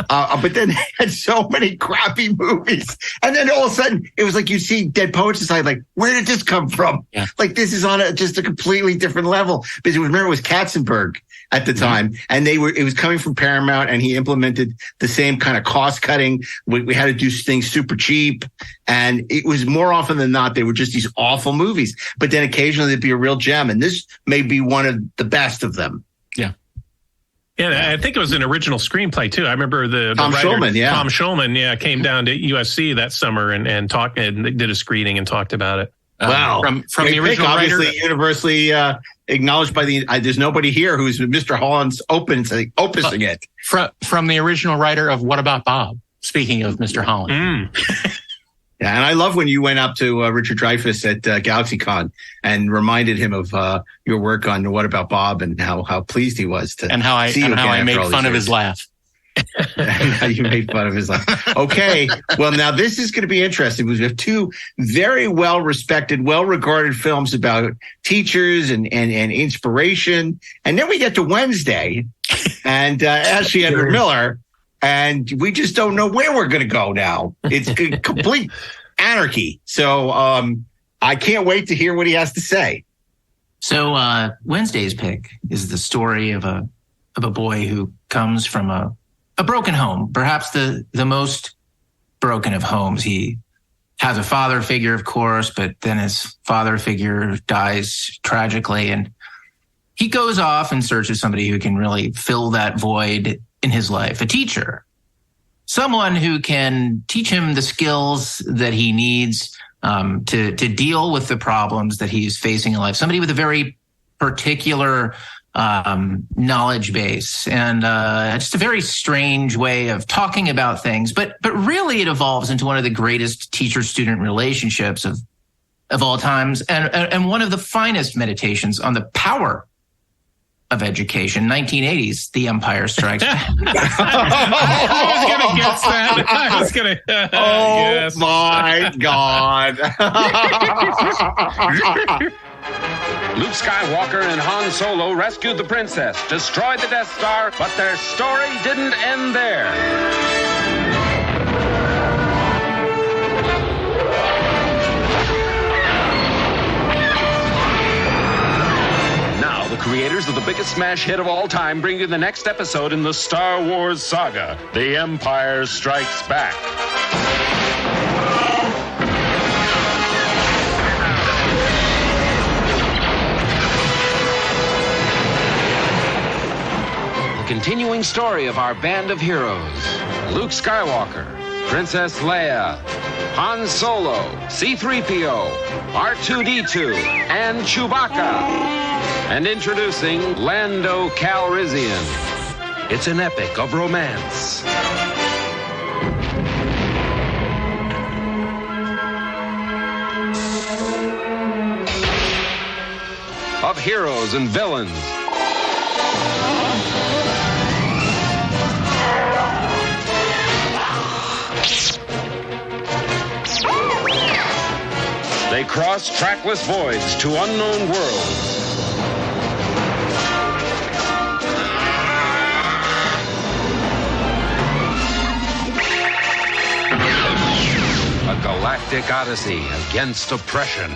but then they had so many crappy movies. And then all of a sudden it was like you see Dead Poets Society, like, where did this come from? Yeah. Like this is on just a completely different level. Because remember it was Katzenberg at the time, and it was coming from Paramount, and he implemented the same kind of cost cutting. We had to do things super cheap, and it was more often than not, they were just these awful movies, but then occasionally there'd be a real gem. And this may be one of the best of them. Yeah. Yeah, I think it was an original screenplay too. I remember the Tom writer, Schulman, Tom Schulman, came down to USC that summer and talked and did a scring and talked about it. Wow. From the original obviously writer, universally acknowledged by there's nobody here who's Mr. Holland's opusing it. From the original writer of What About Bob? Speaking of Mr. Holland. Yeah, and I love when you went up to Richard Dreyfuss at GalaxyCon and reminded him of your work on What About Bob and how pleased he was to and how I made fun of his laugh. You made fun of his laugh. Okay, well now this is going to be interesting because we have two very well respected, well regarded films about teachers and inspiration, and then we get to Wednesday and Ashley Edward Miller. And we just don't know where we're going to go now. It's complete anarchy. So I can't wait to hear what he has to say. So Wednesday's pick is the story of a boy who comes from a broken home, perhaps the most broken of homes. He has a father figure, of course, but then his father figure dies tragically. And he goes off in search of somebody who can really fill that void in his life, a teacher, someone who can teach him the skills that he needs to deal with the problems that he's facing in life, somebody with a very particular knowledge base, and just a very strange way of talking about things. But really, it evolves into one of the greatest teacher-student relationships of all times, and one of the finest meditations on the power of education. 1980s, The Empire Strikes Back. I was going to guess that. I was going to. Oh my God. Luke Skywalker and Han Solo rescued the princess, destroyed the Death Star, but their story didn't end there. Now, the creators of the biggest smash hit of all time bring you the next episode in the Star Wars saga, The Empire Strikes Back. Continuing story of our band of heroes: Luke Skywalker, Princess Leia, Han Solo, C-3PO, R2-D2, and Chewbacca. And introducing Lando Calrissian. It's an epic of romance, of heroes and villains, they cross trackless voids to unknown worlds. A galactic odyssey against oppression.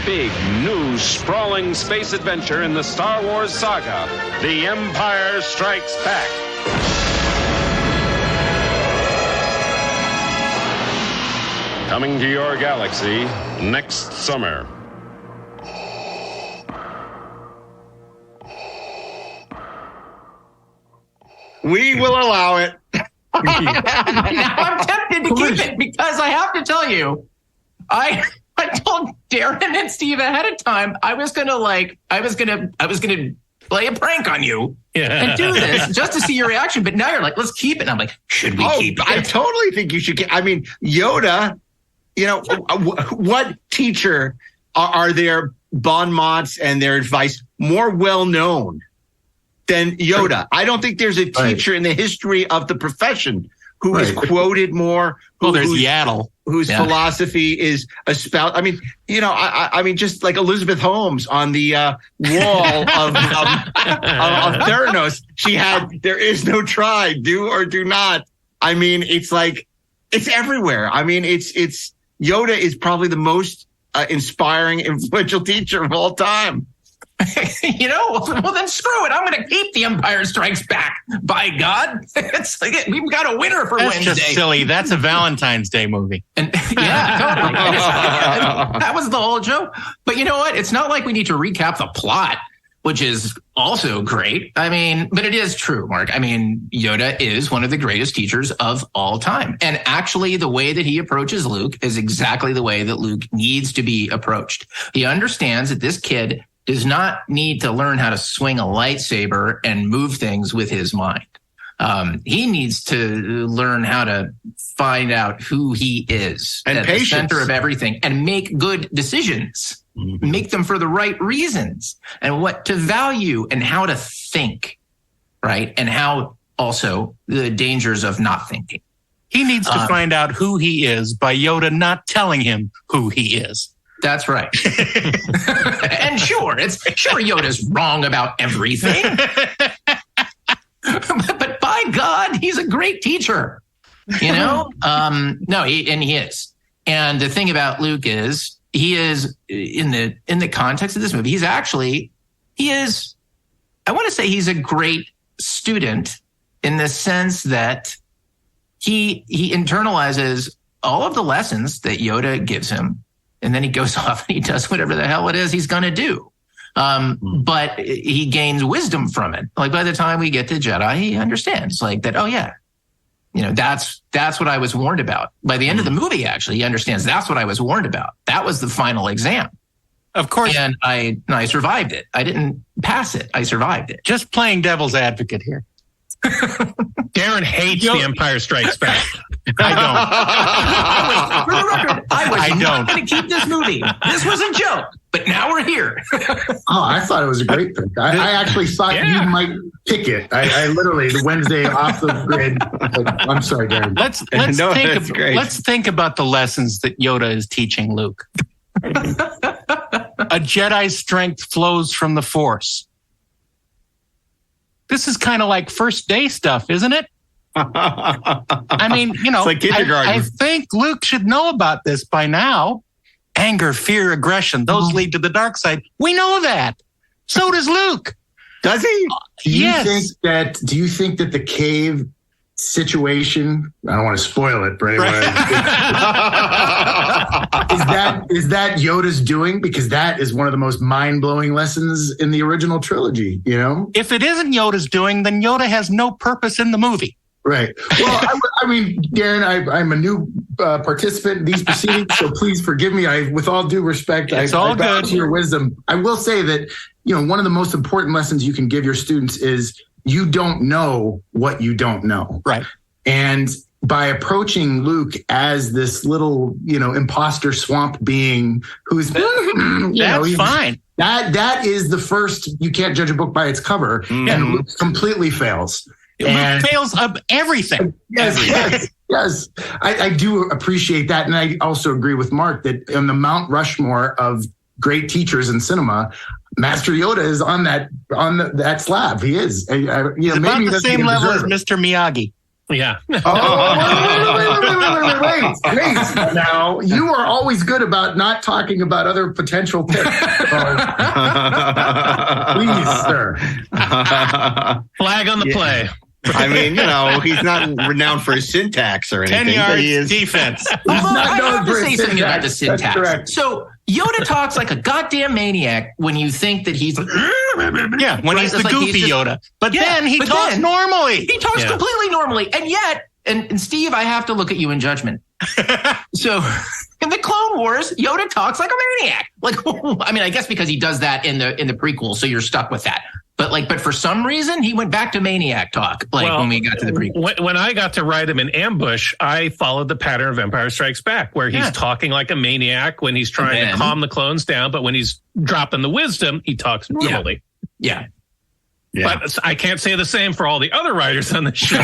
Big, new, sprawling space adventure in the Star Wars saga, The Empire Strikes Back. Coming to your galaxy next summer. We will allow it. Now I'm tempted to keep it, because I have to tell you, I told Darren and Steve ahead of time I was gonna play a prank on you and do this just to see your reaction. But now you're like, let's keep it. And I'm like, should we keep it? I totally think you should. I mean, Yoda. What teacher are their bon mots and their advice more well known than Yoda? I don't think there's a teacher in the history of the profession who is quoted more. There's Yaddle, whose philosophy is espoused. I mean, I mean, just like Elizabeth Holmes on the wall of Theranos, she had, "There is no try, do or do not." I mean, it's like, it's everywhere. I mean, it's Yoda is probably the most inspiring, influential teacher of all time. Well then screw it. I'm going to keep The Empire Strikes Back. By God, it's like we've got a winner for Wednesday. That's just silly. That's a Valentine's Day movie. And totally. That was the whole joke. But you know what? It's not like we need to recap the plot, which is also great. I mean, but it is true, Mark. I mean, Yoda is one of the greatest teachers of all time. And actually, the way that he approaches Luke is exactly the way that Luke needs to be approached. He understands that this kid does not need to learn how to swing a lightsaber and move things with his mind. He needs to learn how to find out who he is and at the center of everything and make good decisions, make them for the right reasons, and what to value and how to think, right? And how also the dangers of not thinking. He needs to find out who he is by Yoda not telling him who he is. That's right. And sure Yoda's wrong about everything. But by God, he's a great teacher. He is. And the thing about Luke is he is in the context of this movie, I want to say he's a great student in the sense that he internalizes all of the lessons that Yoda gives him. And then he goes off and he does whatever the hell it is he's going to do. But he gains wisdom from it. Like by the time we get to Jedi, he understands like that. Oh yeah, that's what I was warned about. By the end of the movie, actually, he understands that's what I was warned about. That was the final exam. Of course. And I survived it. I didn't pass it. I survived it. Just playing devil's advocate here. Darren hates The Empire Strikes Back. I For the record, I was not going to keep this movie. This was a joke, but now we're here. I thought it was a great pick. I actually thought you might pick it. I literally, the Wednesday off the grid. I'm sorry, Darren. Let's think about the lessons that Yoda is teaching Luke. A Jedi's strength flows from the Force. This is kind of like first day stuff, isn't it? I mean, it's like kindergarten. I think Luke should know about this by now. Anger, fear, aggression, those lead to the dark side. We know that. So does Luke. Does he? Do you think that the cave situation, I don't want to spoil it for anyone. Is that Yoda's doing? Because that is one of the most mind-blowing lessons in the original trilogy, If it isn't Yoda's doing, then Yoda has no purpose in the movie. Right. Well, I mean, Darren, I'm a new participant in these proceedings, so please forgive me. With all due respect, I bow to your wisdom. I will say that, one of the most important lessons you can give your students is you don't know what you don't know. Right. And by approaching Luke as this little, imposter swamp being who's, that's fine. That is the first, you can't judge a book by its cover. And Luke completely fails. Luke fails of everything. Yes. I do appreciate that. And I also agree with Mark that on the Mount Rushmore of great teachers in cinema, Master Yoda is on that slab. He is. He's about the same level as Mr. Miyagi. Yeah. Wait. Now, you are always good about not talking about other potential picks. Please, sir. Flag on the play. I mean, he's not renowned for his syntax or anything. 10 yards defense. I have to say something about the syntax. That's correct. So Yoda talks like a goddamn maniac when you think that he's when he's the goofy Yoda. But then he talks normally. He talks completely normally. And yet, and Steve, I have to look at you in judgment. So in the Clone Wars, Yoda talks like a maniac. Like, I mean, I guess because he does that in the prequel, so you're stuck with that. But for some reason, he went back to maniac talk. When we got to the prequel. When I got to write him in Ambush, I followed the pattern of Empire Strikes Back, where he's talking like a maniac when he's trying to calm the clones down, but when he's dropping the wisdom, he talks normally. Yeah. But I can't say the same for all the other writers on the show.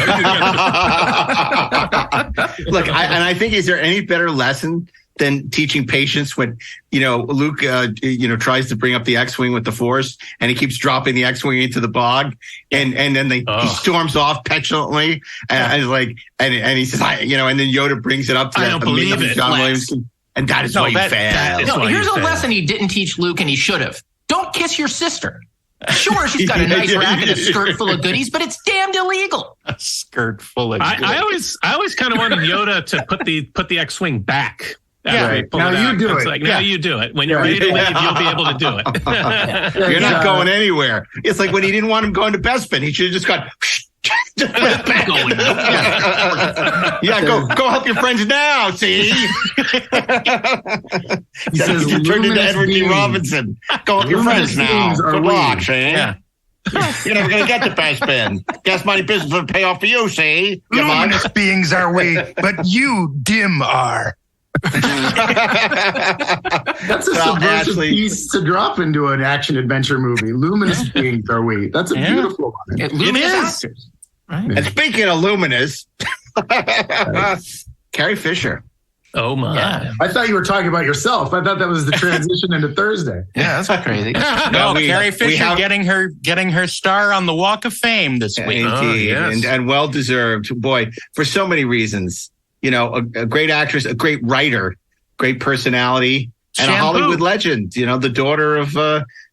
Look, I think, is there any better lesson than teaching patience when, Luke, tries to bring up the X-Wing with the Force and he keeps dropping the X-Wing into the bog and then he storms off petulantly and he's like, and he says, and then Yoda brings it up to I don't believe it. John Williams, and that is why he failed. Here's a lesson he didn't teach Luke and he should have. Don't kiss your sister. Sure, she's got a nice rack and a skirt full of goodies, but it's damned illegal. A skirt full of goodies. I always kind of wanted Yoda to put the X-Wing back. Now you do it. Now you do it. When you're ready to leave, you'll be able to do it. You're not going anywhere. It's like when he didn't want him going to Bespin. He should have just gone. Go help your friends now. See, he says you turned into Edward G. Robinson. Go help your friends now. Good luck, see. Yeah. You're never going to get the Bespin. Gas money business will pay off for you. See, luminous beings are we, but you dim are. That's a subversive piece to drop into an action adventure movie. Luminous beings are we. That's a beautiful one. It is. Right. And speaking of luminous, Carrie Fisher. Oh my! Yeah. I thought you were talking about yourself. I thought that was the transition into Thursday. Yeah, that's crazy. Carrie Fisher getting her star on the Walk of Fame this week. Indeed, and well deserved. Boy, for so many reasons. A great actress, a great writer, great personality, and a Hollywood legend. The daughter of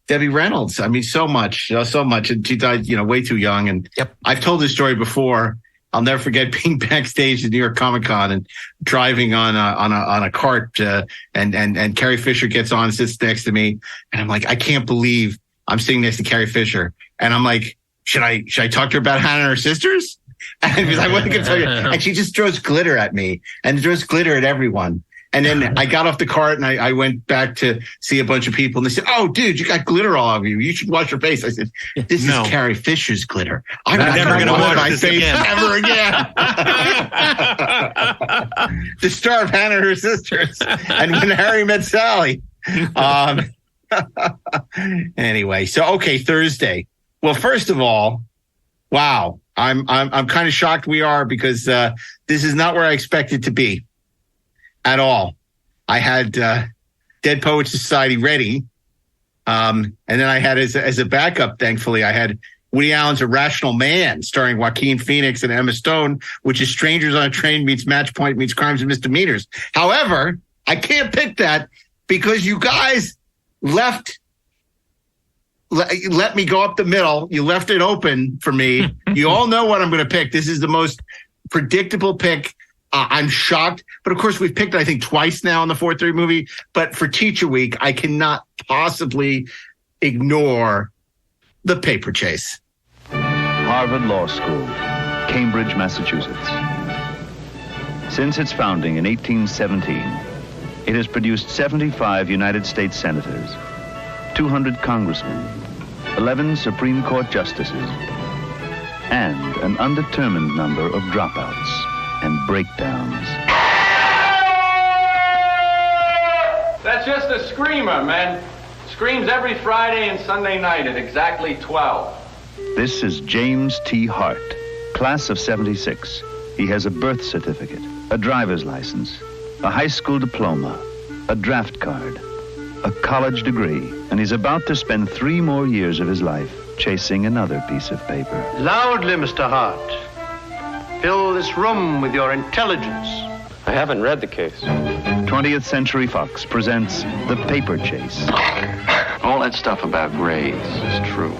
Debbie Reynolds. I mean, so much. And she died, way too young. And I've told this story before. I'll never forget being backstage at New York Comic Con and driving on a cart. And Carrie Fisher gets on, sits next to me, and I'm like, I can't believe I'm sitting next to Carrie Fisher, and I'm like, should I talk to her about Hannah and her sisters? And because I wasn't going to tell you, and she just throws glitter at me and throws glitter at everyone. And then I got off the cart and I went back to see a bunch of people, and they said, "Oh, dude, you got glitter all over you. You should wash your face." I said, "This is Carrie Fisher's glitter. I'm never going to wash my face ever again." The star of Hannah and her sisters, and When Harry Met Sally. Anyway, so okay, Thursday. Well, first of all, wow, I'm kind of shocked we are, because this is not where I expected to be at all. I had Dead Poets Society ready, and then I had as a backup, thankfully, I had Woody Allen's Irrational Man, starring Joaquin Phoenix and Emma Stone, which is Strangers on a Train meets Match Point meets Crimes and Misdemeanors. However, I can't pick that because you guys let me go up the middle. You left it open for me. You all know what I'm going to pick. This is the most predictable pick. I'm shocked. But of course, we've picked, I think, twice now in the 4-3 movie. But for Teacher Week, I cannot possibly ignore The Paper Chase. Harvard Law School, Cambridge, Massachusetts. Since its founding in 1817, it has produced 75 United States senators, 200 congressmen, 11 Supreme Court justices, and an undetermined number of dropouts and breakdowns. That's just a screamer, man. Screams every Friday and Sunday night at exactly 12. This is James T. Hart, class of 76. He has a birth certificate, a driver's license, a high school diploma, a draft card, a college degree, and he's about to spend 3 more years of his life chasing another piece of paper. Loudly, Mr. Hart. Fill this room with your intelligence. I haven't read the case. 20th Century Fox presents The Paper Chase. All that stuff about grades is true.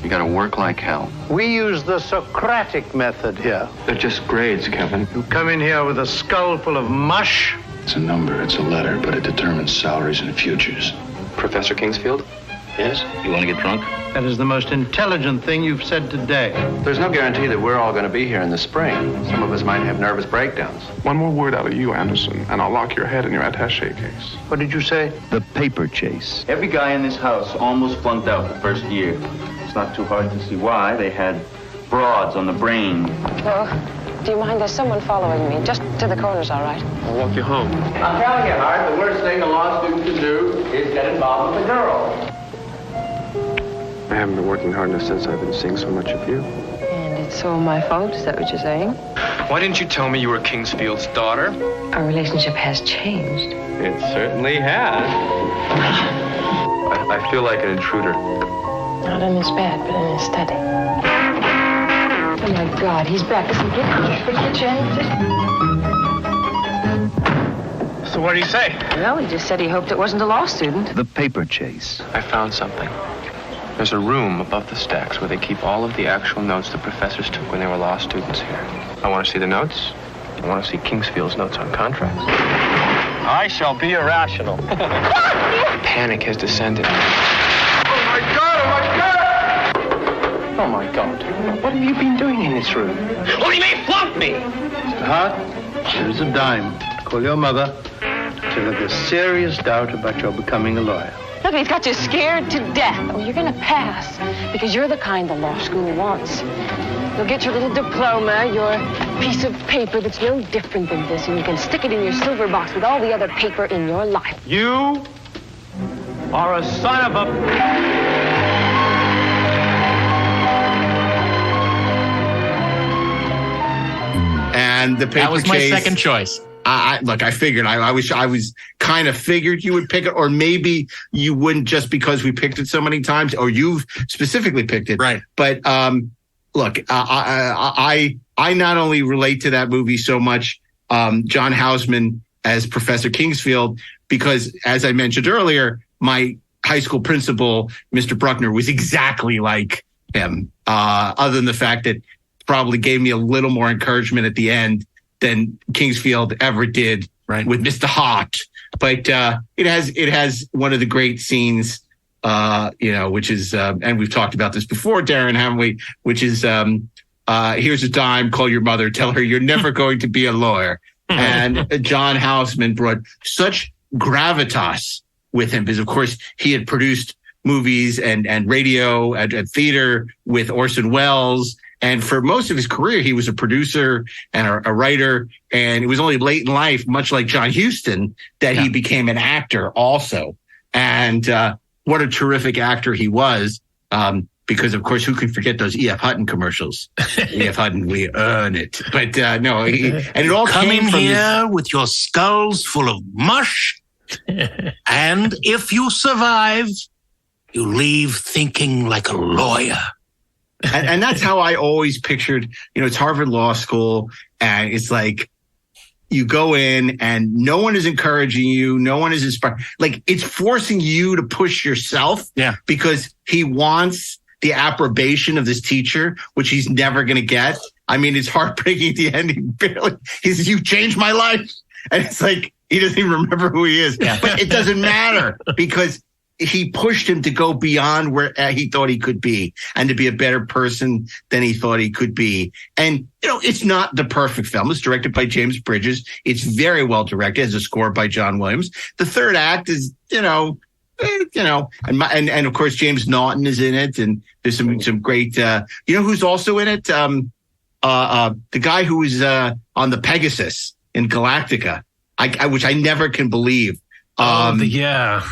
You gotta work like hell. We use the Socratic method here. They're just grades, Kevin. You come in here with a skull full of mush. It's a number, it's a letter, but it determines salaries and futures. Professor Kingsfield? Yes? You want to get drunk? That is the most intelligent thing you've said today. There's no guarantee that we're all going to be here in the spring. Some of us might have nervous breakdowns. One more word out of you, Anderson, and I'll lock your head in your attaché case. What did you say? The Paper Chase. Every guy in this house almost flunked out the first year. It's not too hard to see why. They had broads on the brain. Well, do you mind? There's someone following me. Just to the corner's all right. I'll walk you home. I'm telling you, Hart, the worst thing a law student can do is get involved with a girl. I haven't been working hard enough since I've been seeing so much of you. And it's all my fault, is that what you're saying? Why didn't you tell me you were Kingsfield's daughter? Our relationship has changed. It certainly has. I feel like an intruder. Not in his bed, but in his study. Oh my God, he's back. Listen, get your hands. So what did he say? Well, he just said he hoped it wasn't a law student. The Paper Chase. I found something. There's a room above the stacks where they keep all of the actual notes the professors took when they were law students here. I want to see the notes. I want to see Kingsfield's notes on contracts. I shall be irrational. Panic has descended. Oh my God! Oh my God. What have you been doing in this room? What do you mean, flunk me? Mr. Hart, here's a dime. Call your mother. Tell her there's serious doubt about your becoming a lawyer. Look, he's got you scared to death. Oh, you're going to pass because you're the kind the law school wants. You'll get your little diploma, your piece of paper that's no different than this, and you can stick it in your silver box with all the other paper in your life. You are a son of a... And The Paper Chase. That was my second choice. Look, I figured I was kind of figured you would pick it, or maybe you wouldn't just because we picked it so many times, or you've specifically picked it. Right. But look, I not only relate to that movie so much, John Houseman as Professor Kingsfield, because as I mentioned earlier, my high school principal, Mr. Bruckner, was exactly like him. Other than the fact that probably gave me a little more encouragement at the end than Kingsfield ever did with Mr. Hart. But it has one of the great scenes which is, and we've talked about this before, Darren, haven't we? Which is, here's a dime, call your mother, tell her you're never going to be a lawyer. And John Houseman brought such gravitas with him because, of course, he had produced movies and radio and theater with Orson Welles. And for most of his career, he was a producer and a writer. And it was only late in life, much like John Huston, that he became an actor also. And what a terrific actor he was. Because, of course, who can forget those E.F. Hutton commercials? E.F. Hutton, we earn it. But no, and it all came from here with your skulls full of mush. And if you survive, you leave thinking like a lawyer. And that's how I always pictured, it's Harvard Law School. And it's like you go in and no one is encouraging you. No one is inspired. Like it's forcing you to push yourself because he wants the approbation of this teacher, which he's never going to get. I mean, it's heartbreaking at the end. He says, you changed my life. And it's like, he doesn't even remember who he is. Yeah. But it doesn't matter because he pushed him to go beyond where he thought he could be and to be a better person than he thought he could be. And, it's not the perfect film. It's directed by James Bridges. It's very well directed. It has a score by John Williams. The third act is, and of course, James Naughton is in it. And there's some great, who's also in it? The guy who was on the Pegasus in Galactica, which I never can believe. The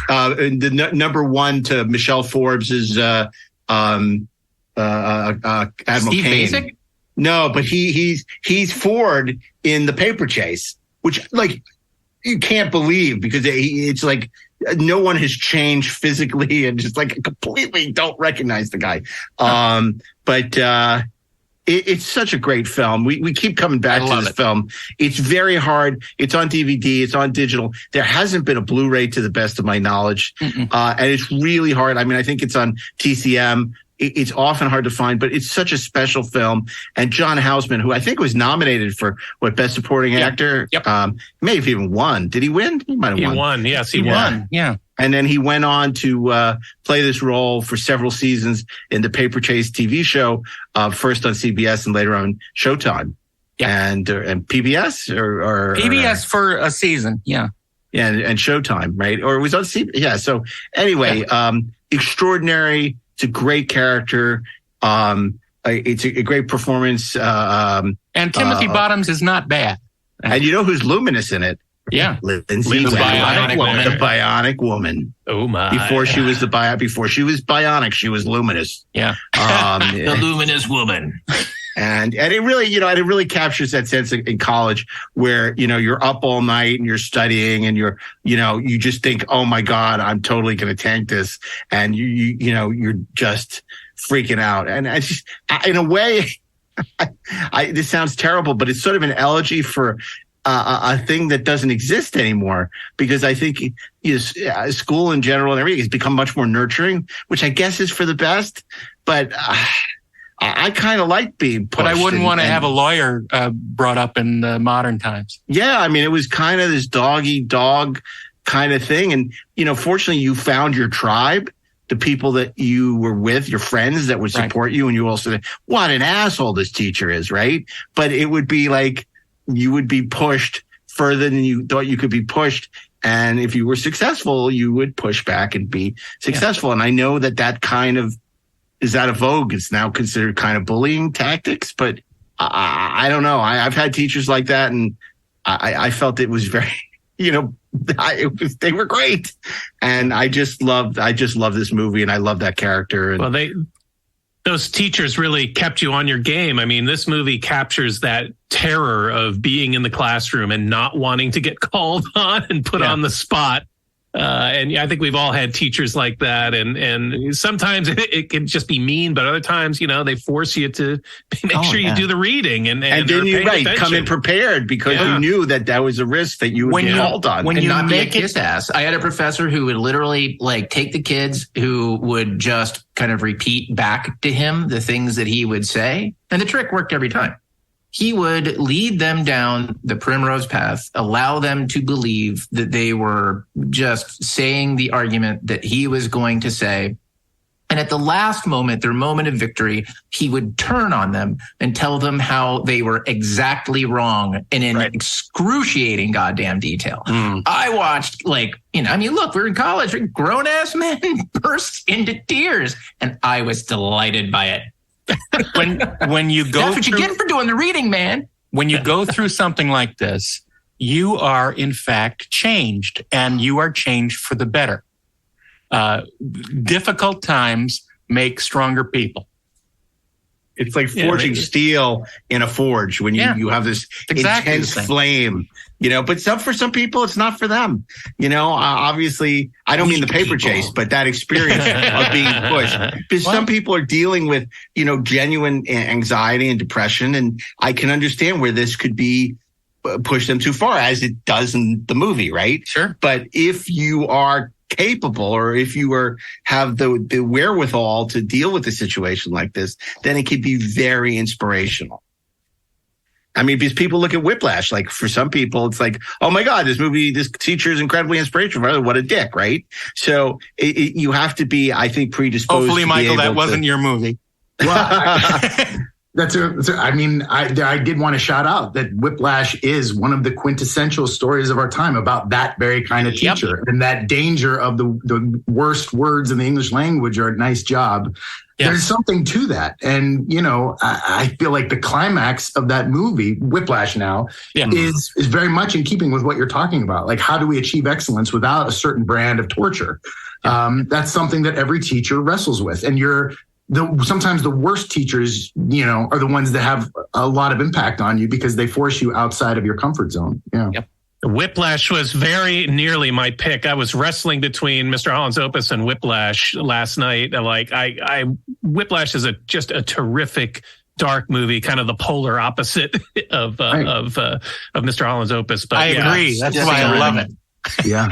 number one to Michelle Forbes's Admiral Steve Kane. Basic? No, but he's Ford in The Paper Chase, which like you can't believe because it's like no one has changed physically and just like completely don't recognize the guy. It's such a great film. We keep coming back to this film. It's very hard. It's on DVD. It's on digital. There hasn't been a Blu-ray to the best of my knowledge. And it's really hard. I mean, I think it's on TCM. It's often hard to find, but it's such a special film. And John Houseman, who I think was nominated for Best Supporting Actor, may have even won. Did he win? He might have won. He won. Yes, he won. Yeah. And then he went on to play this role for several seasons in the Paper Chase TV show, first on CBS and later on Showtime. Yeah. And PBS or PBS for a season. Yeah. Yeah. And Showtime, right? Or it was on CBS. Yeah. So anyway, extraordinary. It's a great character. It's a great performance. And Timothy Bottoms is not bad. And you know who's luminous in it? Yeah, Lindsay, the Bionic Woman. Oh my! Before she was bionic, she was luminous. Yeah, the luminous woman. And it really, it really captures that sense in college where you're up all night and you're studying and you just think, oh my God, I'm totally going to tank this, and you're just freaking out. And I just, in a way, this sounds terrible, but it's sort of an elegy for a thing that doesn't exist anymore, because I think school in general and everything has become much more nurturing, which I guess is for the best. But I kind of like being pushed. But I wouldn't want to have a lawyer brought up in modern times. Yeah, I mean, it was kind of this dog-eat-dog kind of thing. And, fortunately, you found your tribe, the people that you were with, your friends that would support you. And you also said, what an asshole this teacher is, right? But it would be like, you would be pushed further than you thought you could be pushed. And if you were successful, you would push back and be successful. Yeah. And I know that kind of is out of vogue. It's now considered kind of bullying tactics, but I don't know. I've had teachers like that, and I felt it was very, they were great. And I just love this movie, and I love that character. And, well, those teachers really kept you on your game. I mean, this movie captures that terror of being in the classroom and not wanting to get called on and put on the spot. And I think we've all had teachers like that. And sometimes it can just be mean, but other times, they force you to make sure you do the reading. And then you come in prepared because you knew that was a risk that you would get called on. When you not make be a kiss ass. I had a professor who would literally take the kids who would just kind of repeat back to him the things that he would say. And the trick worked every time. he would lead them down the primrose path, allow them to believe that they were just saying the argument that he was going to say. And at the last moment, their moment of victory, he would turn on them and tell them how they were exactly wrong and in excruciating goddamn detail. I watched, look, we're in college, grown ass men burst into tears, and I was delighted by it. When you go, that's what you get for doing the reading, man. When you go through something like this, you are in fact changed, and you are changed for the better. Difficult times make stronger people. It's like forging steel in a forge when you have this intense flame, but for some people, it's not for them. Obviously, I don't mean the paper chase, but that experience of being pushed. Because some people are dealing with, genuine anxiety and depression. And I can understand where this could be push them too far, as it does in the movie, right? Sure. But if you are capable, or if you have the wherewithal to deal with a situation like this, then it could be very inspirational. I mean, because people look at Whiplash, like for some people, it's like, oh my God, this teacher is incredibly inspirational. What a dick, right? So you have to be, I think, predisposed. Hopefully, Michael, that wasn't your movie. Well, I did want to shout out that Whiplash is one of the quintessential stories of our time about that very kind of teacher and that danger of the worst words in the English language are a nice job. Yes. There's something to that. And, I feel like the climax of that movie, Whiplash now, is very much in keeping with what you're talking about. Like, how do we achieve excellence without a certain brand of torture? That's something that every teacher wrestles with. And sometimes the worst teachers, are the ones that have a lot of impact on you because they force you outside of your comfort zone. Yeah. Yep. Whiplash was very nearly my pick. I was wrestling between Mr. Holland's Opus and Whiplash last night. Whiplash is just a terrific dark movie, kind of the polar opposite of Mr. Holland's Opus. But I agree. That's why I love it. Yeah.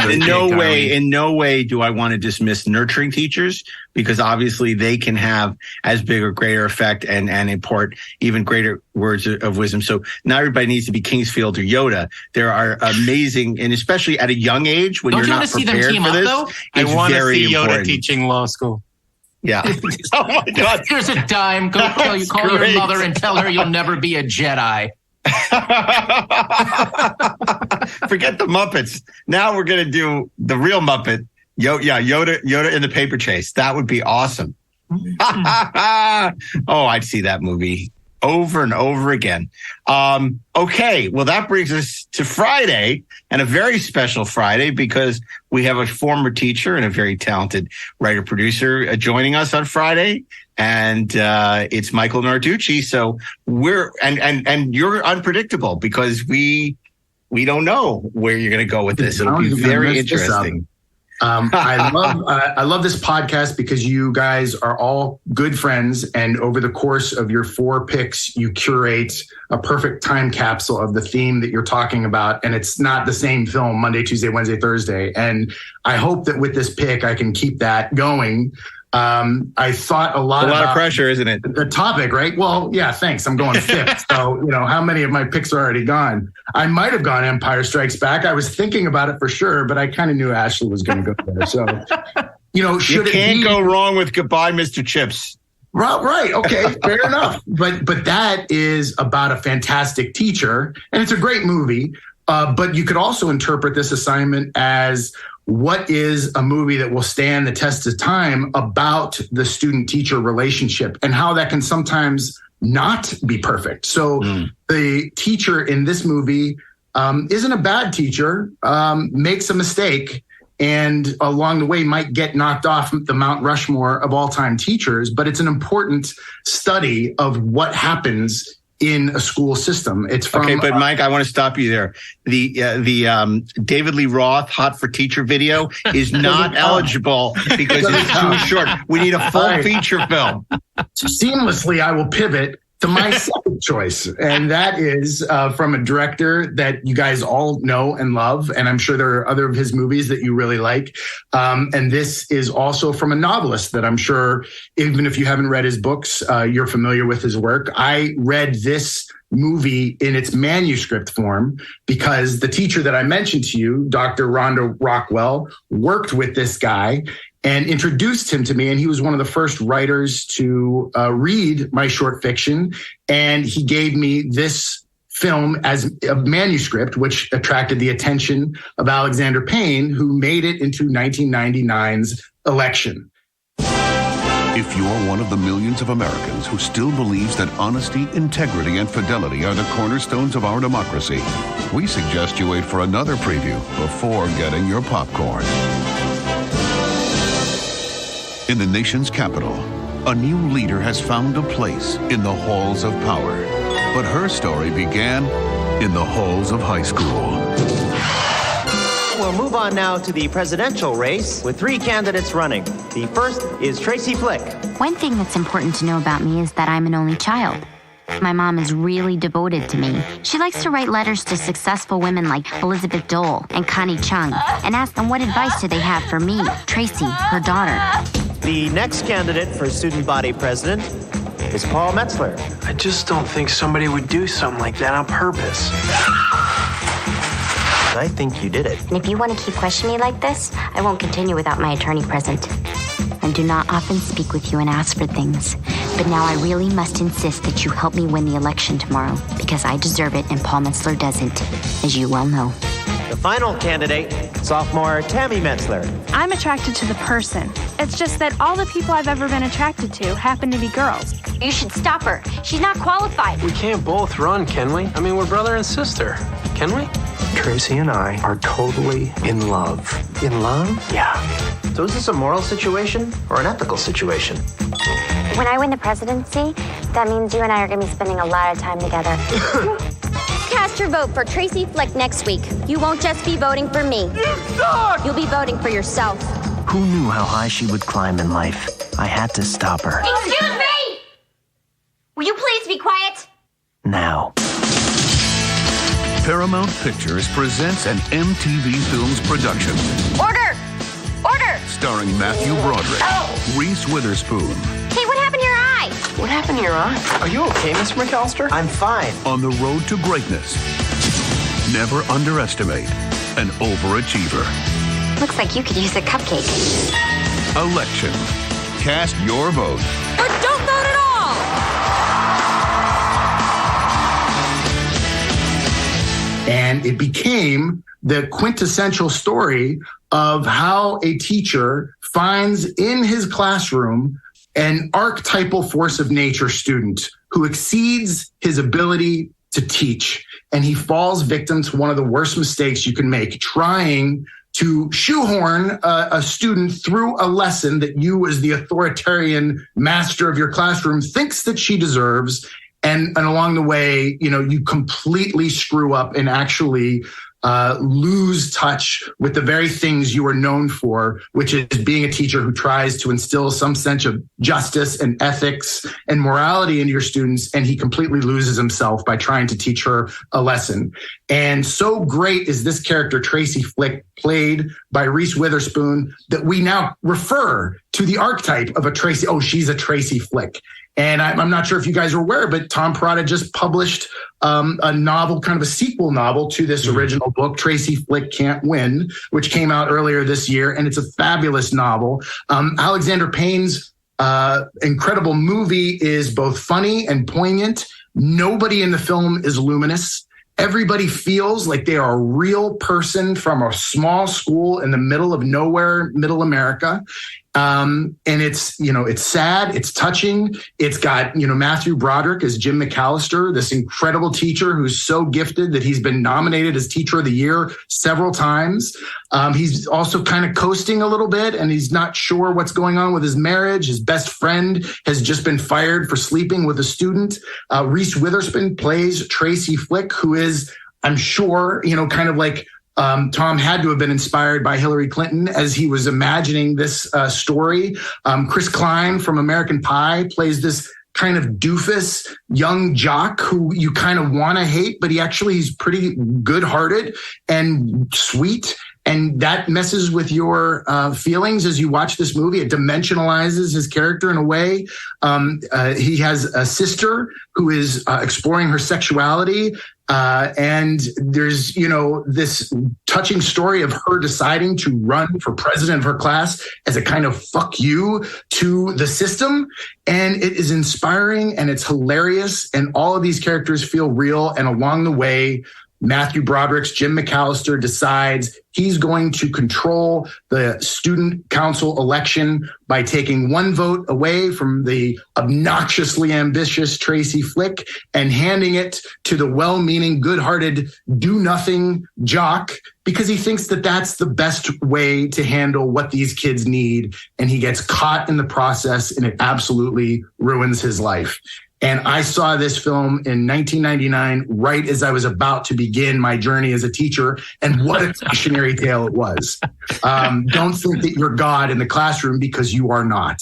In no way do I want to dismiss nurturing teachers, because obviously they can have as big or greater effect and impart even greater words of wisdom. So not everybody needs to be Kingsfield or Yoda. There are amazing, and especially at a young age when you're not prepared for this, I want to see Yoda teaching law school. Yeah. Oh my God. Here's a dime. Go call your mother and tell her you'll never be a Jedi. Forget the Muppets. Now we're going to do the real Muppet. Yoda in the paper chase. That would be awesome. Oh, I'd see that movie over and over again. Okay. Well, that brings us to Friday, and a very special Friday, because we have a former teacher and a very talented writer producer joining us on Friday. And it's Michael Narducci. So and you're unpredictable, because we don't know where you're going to go with this. It'll be very interesting. I love this podcast because you guys are all good friends, and over the course of your 4 picks, you curate a perfect time capsule of the theme that you're talking about. And it's not the same film Monday, Tuesday, Wednesday, Thursday. And I hope that with this pick, I can keep that going. I thought a lot of pressure, isn't it? The topic, right? Well, yeah, thanks. I'm going 5th. So, how many of my picks are already gone? I might have gone Empire Strikes Back. I was thinking about it for sure, but I kind of knew Ashley was going to go there. So, you can't go wrong with Goodbye, Mr. Chips. Right. Okay. Fair enough. But that is about a fantastic teacher, and it's a great movie. But you could also interpret this assignment as, what is a movie that will stand the test of time about the student-teacher relationship and how that can sometimes not be perfect? So the teacher in this movie isn't a bad teacher, makes a mistake, and along the way might get knocked off the Mount Rushmore of all-time teachers, but it's an important study of what happens in a school system. It's from, okay, but Mike, I want to stop you there. The David Lee Roth Hot for Teacher video is not eligible because it's too short. We need a full feature film. Seamlessly, I will pivot to my second choice, and that is from a director that you guys all know and love, and I'm sure there are other of his movies that you really like. And this is also from a novelist that I'm sure, even if you haven't read his books, you're familiar with his work. I read this movie in its manuscript form, because the teacher that I mentioned to you, Dr. Rhonda Rockwell, worked with this guy and introduced him to me. And he was one of the first writers to read my short fiction. And he gave me this film as a manuscript, which attracted the attention of Alexander Payne, who made it into 1999's election. If you're one of the millions of Americans who still believes that honesty, integrity, and fidelity are the cornerstones of our democracy, we suggest you wait for another preview before getting your popcorn. In the nation's capital, a new leader has found a place in the halls of power. But her story began in the halls of high school. We'll move on now to the presidential race with 3 candidates running. The first is Tracy Flick. One thing that's important to know about me is that I'm an only child. My mom is really devoted to me. She likes to write letters to successful women like Elizabeth Dole and Connie Chung and ask them what advice do they have for me, Tracy, her daughter. The next candidate for student body president is Paul Metzler. I just don't think somebody would do something like that on purpose. I think you did it. And if you want to keep questioning me like this, I won't continue without my attorney present. I do not often speak with you and ask for things, but now I really must insist that you help me win the election tomorrow, because I deserve it and Paul Metzler doesn't, as you well know. The final candidate, sophomore Tammy Metzler. I'm attracted to the person. It's just that all the people I've ever been attracted to happen to be girls. You should stop her. She's not qualified. We can't both run, can we? I mean, we're brother and sister. Can we? Tracy and I are totally in love. In love? Yeah. So is this a moral situation or an ethical situation? When I win the presidency, that means you and I are going to be spending a lot of time together. Cast your vote for Tracy Flick next week. You won't just be voting for me. You'll be voting for yourself. Who knew how high she would climb in life? I had to stop her. Excuse me! Will you please be quiet? Now. Paramount Pictures presents an MTV Films production. Order! Order! Starring Matthew Broderick, Reese Witherspoon. Hey, what happened to your eye? What happened to your eye? Are you okay, Mr. McAllister? I'm fine. On the road to greatness. Never underestimate an overachiever. Looks like you could use a cupcake. Election. Cast your vote. Or don't vote at all! And it became the quintessential story of how a teacher finds in his classroom an archetypal force of nature student who exceeds his ability to teach. And he falls victim to one of the worst mistakes you can make, trying to shoehorn a student through a lesson that you, as the authoritarian master of your classroom, thinks that she deserves. And along the way, you completely screw up and actually lose touch with the very things you are known for, which is being a teacher who tries to instill some sense of justice and ethics and morality into your students. And he completely loses himself by trying to teach her a lesson. And so great is this character, Tracy Flick, played by Reese Witherspoon, that we now refer to the archetype of a Tracy. Oh, she's a Tracy Flick. And I'm not sure if you guys are aware, but Tom Perrotta just published a novel, kind of a sequel novel to this original book, Tracy Flick Can't Win, which came out earlier this year. And it's a fabulous novel. Alexander Payne's incredible movie is both funny and poignant. Nobody in the film is luminous. Everybody feels like they are a real person from a small school in the middle of nowhere, middle America. And it's sad, it's touching. It's got, Matthew Broderick as Jim McAllister, this incredible teacher who's so gifted that he's been nominated as Teacher of the Year several times. He's also kind of coasting a little bit, and he's not sure what's going on with his marriage. His best friend has just been fired for sleeping with a student. Reese Witherspoon plays Tracy Flick, who is, I'm sure, kind of like, Tom had to have been inspired by Hillary Clinton as he was imagining this story. Chris Klein from American Pie plays this kind of doofus young jock who you kind of want to hate, but he's pretty good-hearted and sweet. And that messes with your feelings as you watch this movie. It dimensionalizes his character in a way. He has a sister who is exploring her sexuality. And there's, this touching story of her deciding to run for president of her class as a kind of fuck you to the system. And it is inspiring and it's hilarious. And all of these characters feel real. And along the way, Matthew Broderick's Jim McAllister decides he's going to control the student council election by taking one vote away from the obnoxiously ambitious Tracy Flick and handing it to the well-meaning, good-hearted, do-nothing jock, because he thinks that that's the best way to handle what these kids need. And he gets caught in the process, and it absolutely ruins his life. And I saw this film in 1999, right as I was about to begin my journey as a teacher. And what a cautionary tale it was. Don't think that you're God in the classroom, because you are not.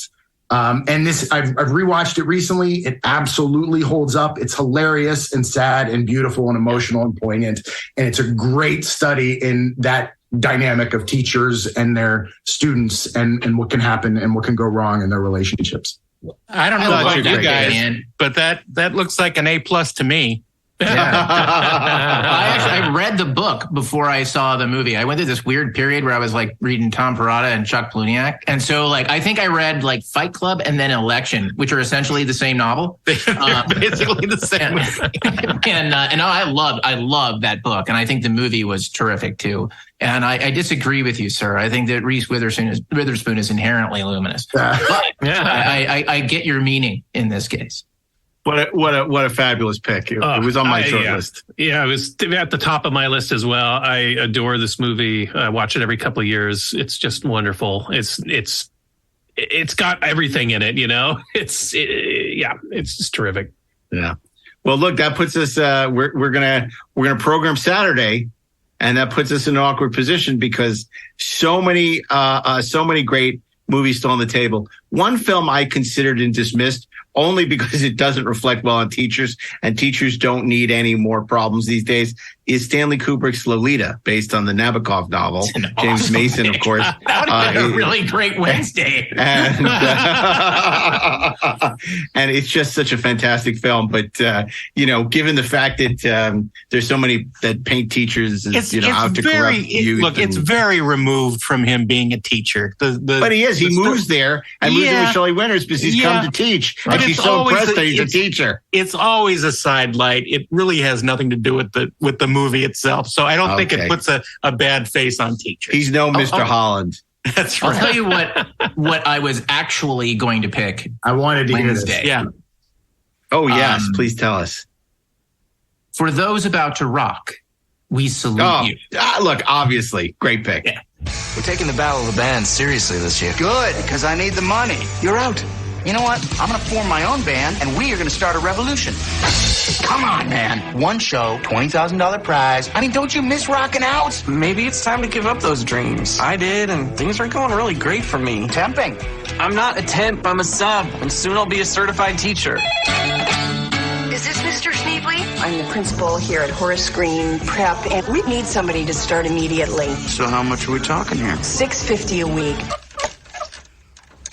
And this, I've rewatched it recently. It absolutely holds up. It's hilarious and sad and beautiful and emotional and poignant. And it's a great study in that dynamic of teachers and their students and what can happen and what can go wrong in their relationships. I don't know about you guys, but that looks like an A+ to me. Yeah. I read the book before I saw the movie. I went through this weird period where I was like reading Tom Perrotta and Chuck Palahniuk. And so I think I read like Fight Club and then Election, which are essentially the same novel. Basically the same. And I love that book. And I think the movie was terrific too. And I disagree with you, sir. I think that Reese Witherspoon is inherently luminous. But I get your meaning in this case. What a fabulous pick. It was on my short list. Yeah, it was at the top of my list as well. I adore this movie. I watch it every couple of years. It's just wonderful. It's got everything in it, It's just terrific. Yeah. Well, look, that puts us we're going to program Saturday, and that puts us in an awkward position because so many great movies still on the table. One film I considered and dismissed only because it doesn't reflect well on teachers, and teachers don't need any more problems these days, is Stanley Kubrick's Lolita, based on the Nabokov novel. James Mason, of course. That would have been a really great Wednesday. And it's just such a fantastic film. But, given the fact that there's so many that paint teachers as, out to corrupt youth. It's very removed from him being a teacher. But he is. He moves there and moves in with Shelley Winters because he's come to teach. And she's so impressed that he's a teacher. It's always a sidelight. It really has nothing to do with the movie itself. So I don't think it puts a bad face on teachers. He's no Mr. Holland. That's right. I'll tell you what I was actually going to pick. I wanted to hear this. Yeah. Oh, yes. Please tell us. For those about to rock, we salute you. Look, obviously, great pick. Yeah. We're taking the Battle of the Bands seriously this year. Good, because I need the money. You're out. You know what? I'm going to form my own band, and we are going to start a revolution. Come on, man. One show, $20,000 prize. I mean, don't you miss rocking out? Maybe it's time to give up those dreams. I did, and things are going really great for me. Temping. I'm not a temp, I'm a sub, and soon I'll be a certified teacher. Is this Mr. Schneebly? I'm the principal here at Horace Green Prep, and we need somebody to start immediately. So how much are we talking here? $6.50 a week.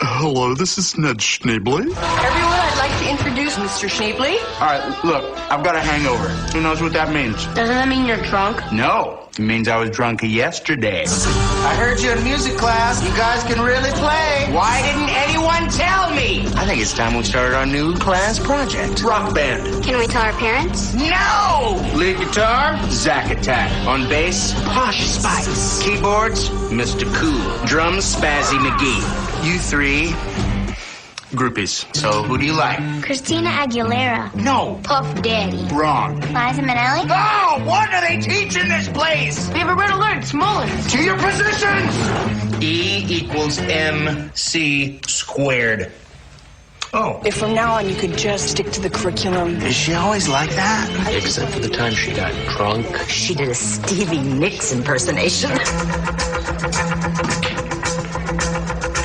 Hello, this is Ned Schneebly. Everyone, I'd like to introduce Mr. Schneebly. All right, look, I've got a hangover. Who knows what that means? Doesn't that mean you're drunk? No, it means I was drunk yesterday. I heard you in music class. You guys can really play. Why didn't anyone tell me? I think it's time we started our new class project. Rock band. Can we tell our parents? No! Lead guitar, Zack Attack. On bass, Posh Spice. Keyboards, Mr. Cool. Drums, Spazzy McGee. You three, groupies. So who do you like? Christina Aguilera. No. Puff Daddy. Wrong. Liza Minnelli. Oh, what do they teach in this place? We have a red alert. It's Mullins. To your positions! E equals MC squared. Oh. If from now on you could just stick to the curriculum. Is she always like that? Except for the time she got drunk. She did a Stevie Nicks impersonation.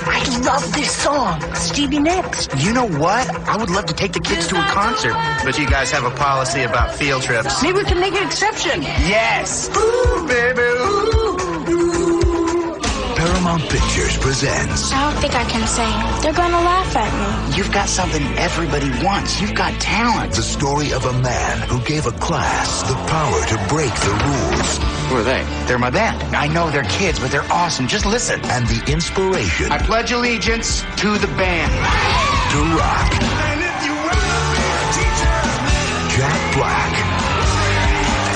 I love this song, Stevie Nicks. You know what? I would love to take the kids to a concert. But you guys have a policy about field trips. Maybe we can make an exception. Yes. Ooh, baby, ooh, ooh. Paramount Pictures presents. I don't think I can sing. They're gonna laugh at me. You've got something everybody wants. You've got talent. The story of a man who gave a class the power to break the rules. Who are they? They're my band. I know they're kids, but they're awesome. Just listen. And the inspiration. I pledge allegiance to the band. To rock. And if you wanna be a teacher, Jack Black.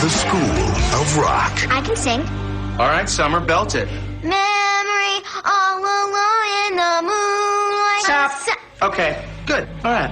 The School of Rock. I can sing. All right, Summer, belt it. Memory all alone in the moonlight. Stop. Okay, good. All right.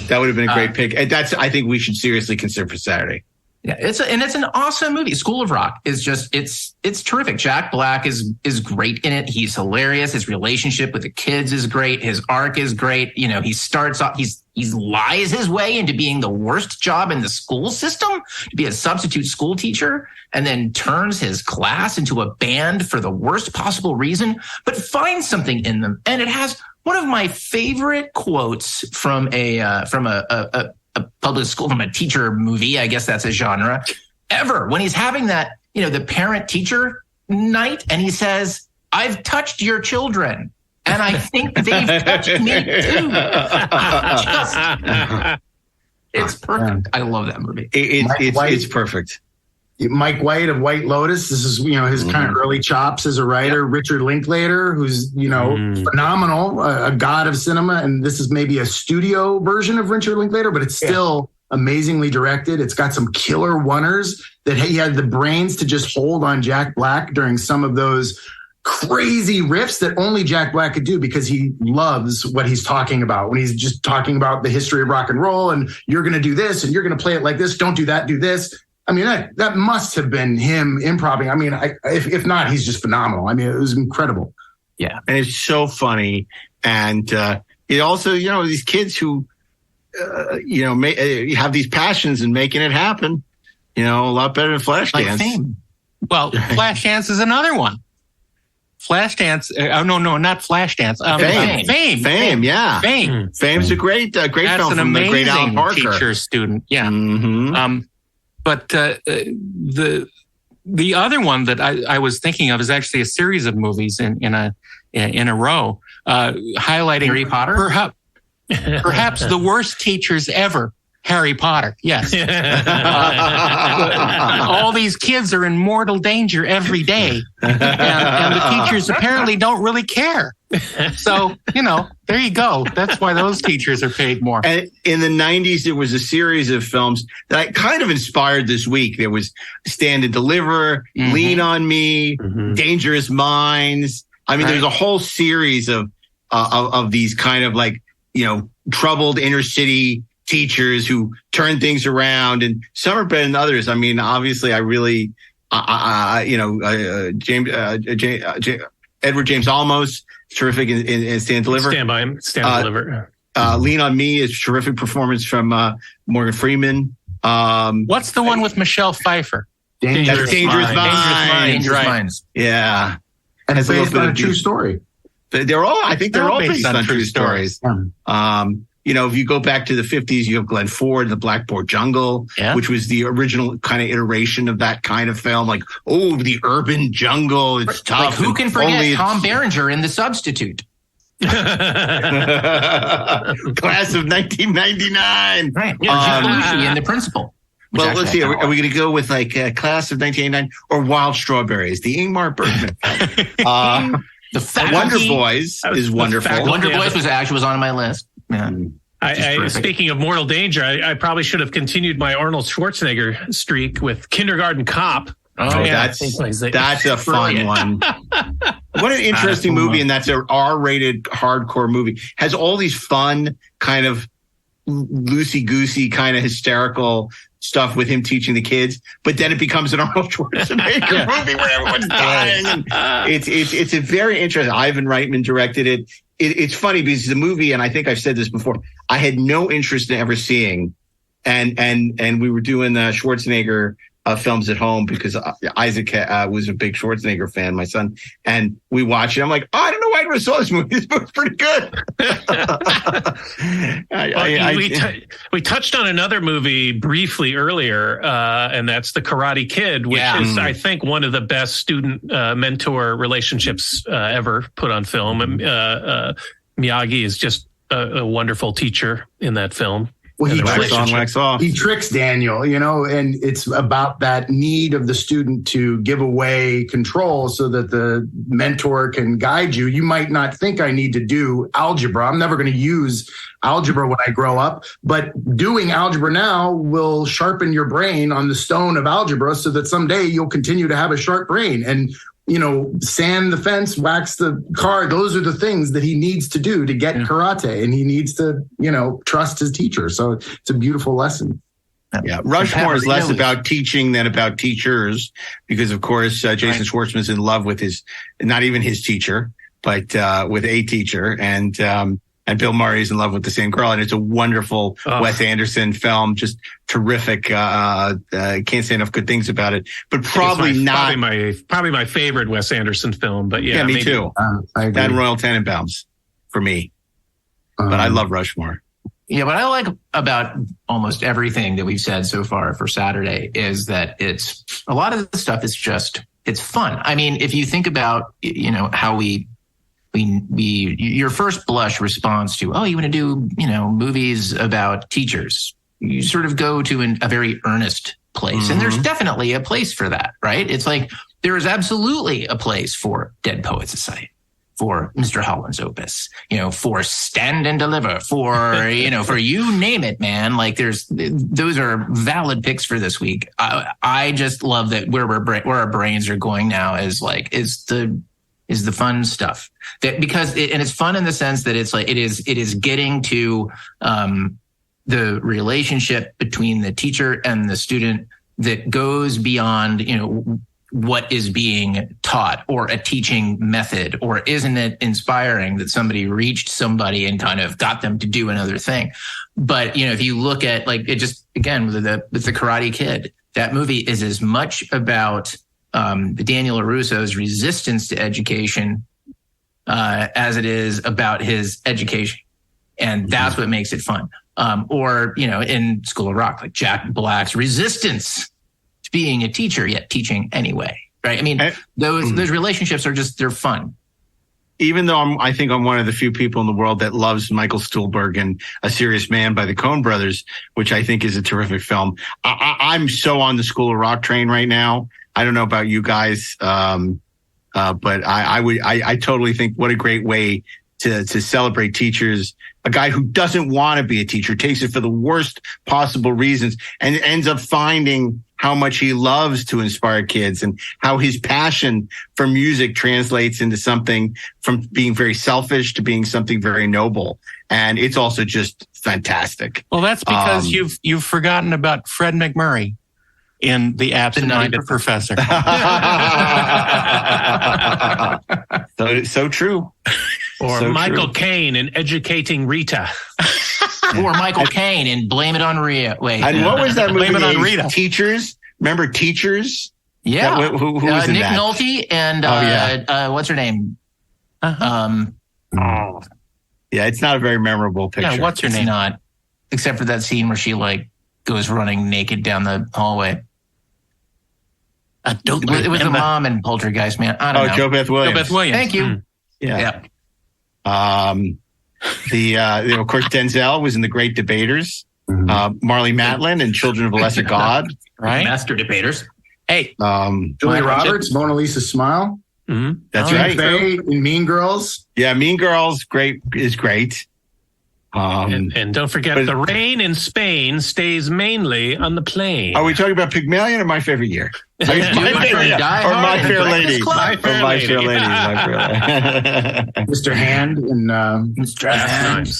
That would have been a great pick. And I think we should seriously consider for Saturday. Yeah, it's an awesome movie. School of Rock is just it's terrific. Jack Black is great in it. He's hilarious. His relationship with the kids is great. His arc is great. You know, he starts off he lies his way into being the worst job in the school system, to be a substitute school teacher, and then turns his class into a band for the worst possible reason, but finds something in them. And it has one of my favorite quotes from a public school, from a teacher movie, I guess that's a genre, ever. When he's having that, the parent teacher night, and he says, "I've touched your children, and I think they've touched me too." It's perfect. I love that movie. It's perfect. Mike White of White Lotus. This is, his kind of early chops as a writer. Yep. Richard Linklater, who's, phenomenal, a god of cinema. And this is maybe a studio version of Richard Linklater, but it's still amazingly directed. It's got some killer oneers that he had the brains to just hold on Jack Black during some of those crazy riffs that only Jack Black could do, because he loves what he's talking about. When he's just talking about the history of rock and roll, and you're going to do this and you're going to play it like this. Don't do that. Do this. I mean, that must have been him improvising. I mean, if not, he's just phenomenal. I mean, it was incredible. Yeah. And it's so funny. And it also, these kids who, have these passions and making it happen, a lot better than Flashdance. Like Fame. Well, Flashdance is another one. Flashdance. No, not Flashdance. Fame. Yeah. Fame. Fame's a great film from the great Alan Parker. Teacher student. Yeah. Mm-hmm. But the other one that I was thinking of is actually a series of movies in a row, highlighting Harry Potter. Perhaps the worst teachers ever. Harry Potter, yes. All these kids are in mortal danger every day, and the teachers apparently don't really care. So, there you go. That's why those teachers are paid more. And in the 90s, there was a series of films that kind of inspired this week. There was Stand and Deliver, Lean on Me, Dangerous Minds. I mean, there's a whole series of these kind of like, troubled inner city teachers who turn things around, and some are better than others. I mean, obviously, I really, Edward James Olmos, terrific in Stand Deliver. Stand by him. Stand Deliver. Lean on Me is terrific performance from Morgan Freeman. What's the one with Michelle Pfeiffer? Dangerous Minds. Yeah, and it's based on a true story. They're all based on true stories. If you go back to the 50s, you have Glenn Ford, The Blackboard Jungle, which was the original kind of iteration of that kind of film. Like, the urban jungle, it's tough. Like, who can forget Tom Berenger in The Substitute? Class of 1999. Right. Yeah, Belushi in The Principal. Well, let's see. Are we going to go with like Class of 1989 or Wild Strawberries, the Ingmar Bergman film? The Wonder Boys is wonderful. Wonder Boys was on my list. Yeah. Speaking of mortal danger, I probably should have continued my Arnold Schwarzenegger streak with Kindergarten Cop. Oh, yeah, that's a fun one. What an interesting movie, and that's an R-rated hardcore movie. Has all these fun kind of loosey-goosey kind of hysterical stuff with him teaching the kids, but then it becomes an Arnold Schwarzenegger movie where everyone's dying. And it's a very interesting. Ivan Reitman directed it. It's funny because the movie, and I think I've said this before, I had no interest in ever seeing, and we were doing the Schwarzenegger films at home because Isaac was a big Schwarzenegger fan, my son, and we watched it. I'm like, I don't know why I never saw this movie. This movie's pretty good. We touched on another movie briefly earlier, and that's The Karate Kid, which is, I think, one of the best student-mentor relationships ever put on film. Miyagi is just a wonderful teacher in that film. Well, he tricks Daniel, and it's about that need of the student to give away control so that the mentor can guide you. You might not think I need to do algebra. I'm never going to use algebra when I grow up, but doing algebra now will sharpen your brain on the stone of algebra so that someday you'll continue to have a sharp brain. And sand the fence, wax the car. Those are the things that he needs to do to get karate, and he needs to, trust his teacher. So it's a beautiful lesson. Yeah, Rushmore is less about teaching than about teachers, because of course Jason Schwartzman's in love with not even his teacher, but with a teacher, and Bill Murray is in love with the same girl, and it's a wonderful Wes Anderson film, just terrific. Can't say enough good things about it, but probably my favorite Wes Anderson film. But me maybe. Too. That Royal Tenenbaums for me, but I love Rushmore. Yeah, what I like about almost everything that we've said so far for Saturday is that it's a lot of the stuff is it's fun. I mean, if you think about how we your first blush response to, you want to do, movies about teachers, you sort of go to a very earnest place. And there's definitely a place for that, right? It's like, there is absolutely a place for Dead Poet Society, for Mr. Holland's Opus, for Stand and Deliver, for, for you name it, man. Like those are valid picks for this week. I just love that where our brains are going now is the fun stuff because it's fun in the sense that it's like it is getting to the relationship between the teacher and the student that goes beyond what is being taught or a teaching method, or isn't it inspiring that somebody reached somebody and kind of got them to do another thing. But if you look at like it just again with the Karate Kid, that movie is as much about Daniel LaRusso's resistance to education as it is about his education. And that's what makes it fun. Or, in School of Rock, like Jack Black's resistance to being a teacher, yet teaching anyway. Right. I mean, those relationships they're fun. Even though I think I'm one of the few people in the world that loves Michael Stuhlbarg and A Serious Man by the Coen Brothers, which I think is a terrific film. I'm so on the School of Rock train right now. I don't know about you guys, but I totally think what a great way to celebrate teachers. A guy who doesn't want to be a teacher, takes it for the worst possible reasons, and ends up finding how much he loves to inspire kids and how his passion for music translates into something from being very selfish to being something very noble. And it's also just fantastic. Well, that's because you've forgotten about Fred McMurray in The Absent-Minded Professor. So true. Or so Michael Caine in Educating Rita. Or Michael Caine in Blame It on Rita. Wait. And what was that movie? Blame It on Rita. Teachers? Remember Teachers? Yeah. Who was in Nick that? Nolte and what's her name? Yeah, it's not a very memorable picture. Yeah, what's her name? Not, except for that scene where she goes running naked down the hallway. It was the mom in Poltergeist, man. I don't know. Jo Beth Williams. Thank you. Yeah. Of course, Denzel was in The Great Debaters. Marley Matlin in Children of a Lesser God. Right. Master Debaters. Hey. Julia Roberts, Mona Lisa Smile. Mm-hmm. That's right. In Mean Girls. Yeah, Mean Girls is great. And don't forget, the rain in Spain stays mainly on the plain. Are we talking about Pygmalion or My Favorite Year? My Fair Lady. My Fair Lady. Mr. Hand and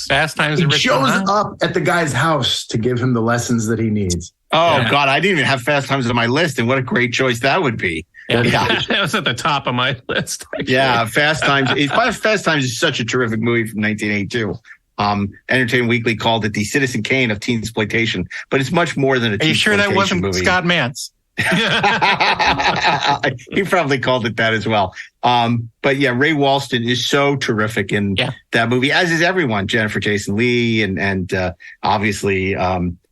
Fast Times. He shows up at the guy's house to give him the lessons that he needs. Oh, God, I didn't even have Fast Times on my list, and what a great choice that would be. Yeah. That was at the top of my list. Actually. Yeah, Fast Times. Fast Times is such a terrific movie from 1982. Entertainment Weekly called it the Citizen Kane of teen exploitation, but it's much more than a teen exploitation movie. Are you sure that wasn't Scott Mantz? He probably called it that as well. But yeah, Ray Walston is so terrific in that movie, as is everyone. Jennifer Jason Leigh and obviously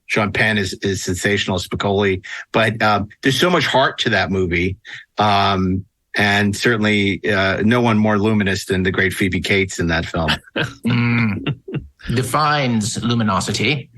Sean Penn is sensational, Spicoli. But there's so much heart to that movie. And certainly no one more luminous than the great Phoebe Cates in that film. Defines luminosity.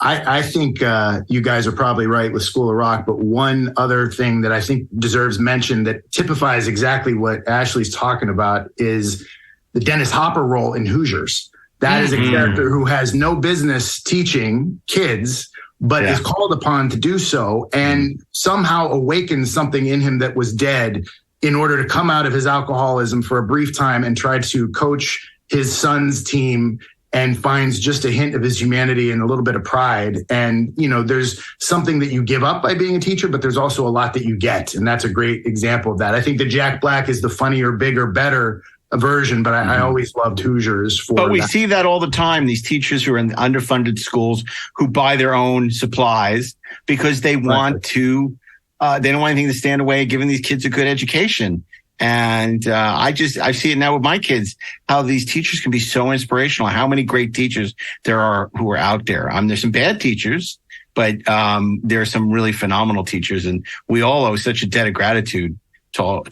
I think you guys are probably right with School of Rock, but one other thing that I think deserves mention that typifies exactly what Ashley's talking about is the Dennis Hopper role in Hoosiers. That is a character who has no business teaching kids, but is called upon to do so and somehow awakens something in him that was dead in order to come out of his alcoholism for a brief time and try to coach his son's team, and finds just a hint of his humanity and a little bit of pride. And, you know, there's something that you give up by being a teacher, but there's also a lot that you get. And that's a great example of that. I think that Jack Black is the funnier, bigger, better version, but I always loved Hoosiers for But we see that all the time, these teachers who are in underfunded schools who buy their own supplies because they want to, they don't want anything to stand away giving these kids a good education. And I see it now with my kids, how these teachers can be so inspirational, how many great teachers there are who are out there. There's some bad teachers, but there are some really phenomenal teachers, and we all owe such a debt of gratitude to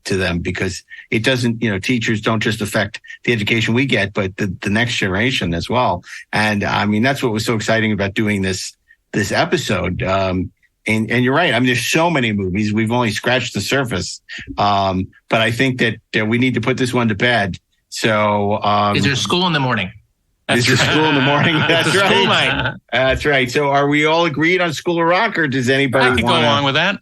them, because it doesn't, teachers don't just affect the education we get, but the next generation as well. And I mean, that's what was so exciting about doing this episode. And you're right. I mean, there's so many movies. We've only scratched the surface. But I think that we need to put this one to bed. So, is there school in the morning? Is there school in the morning? That's right. That's right. So are we all agreed on School of Rock, or does anybody I can go along with that?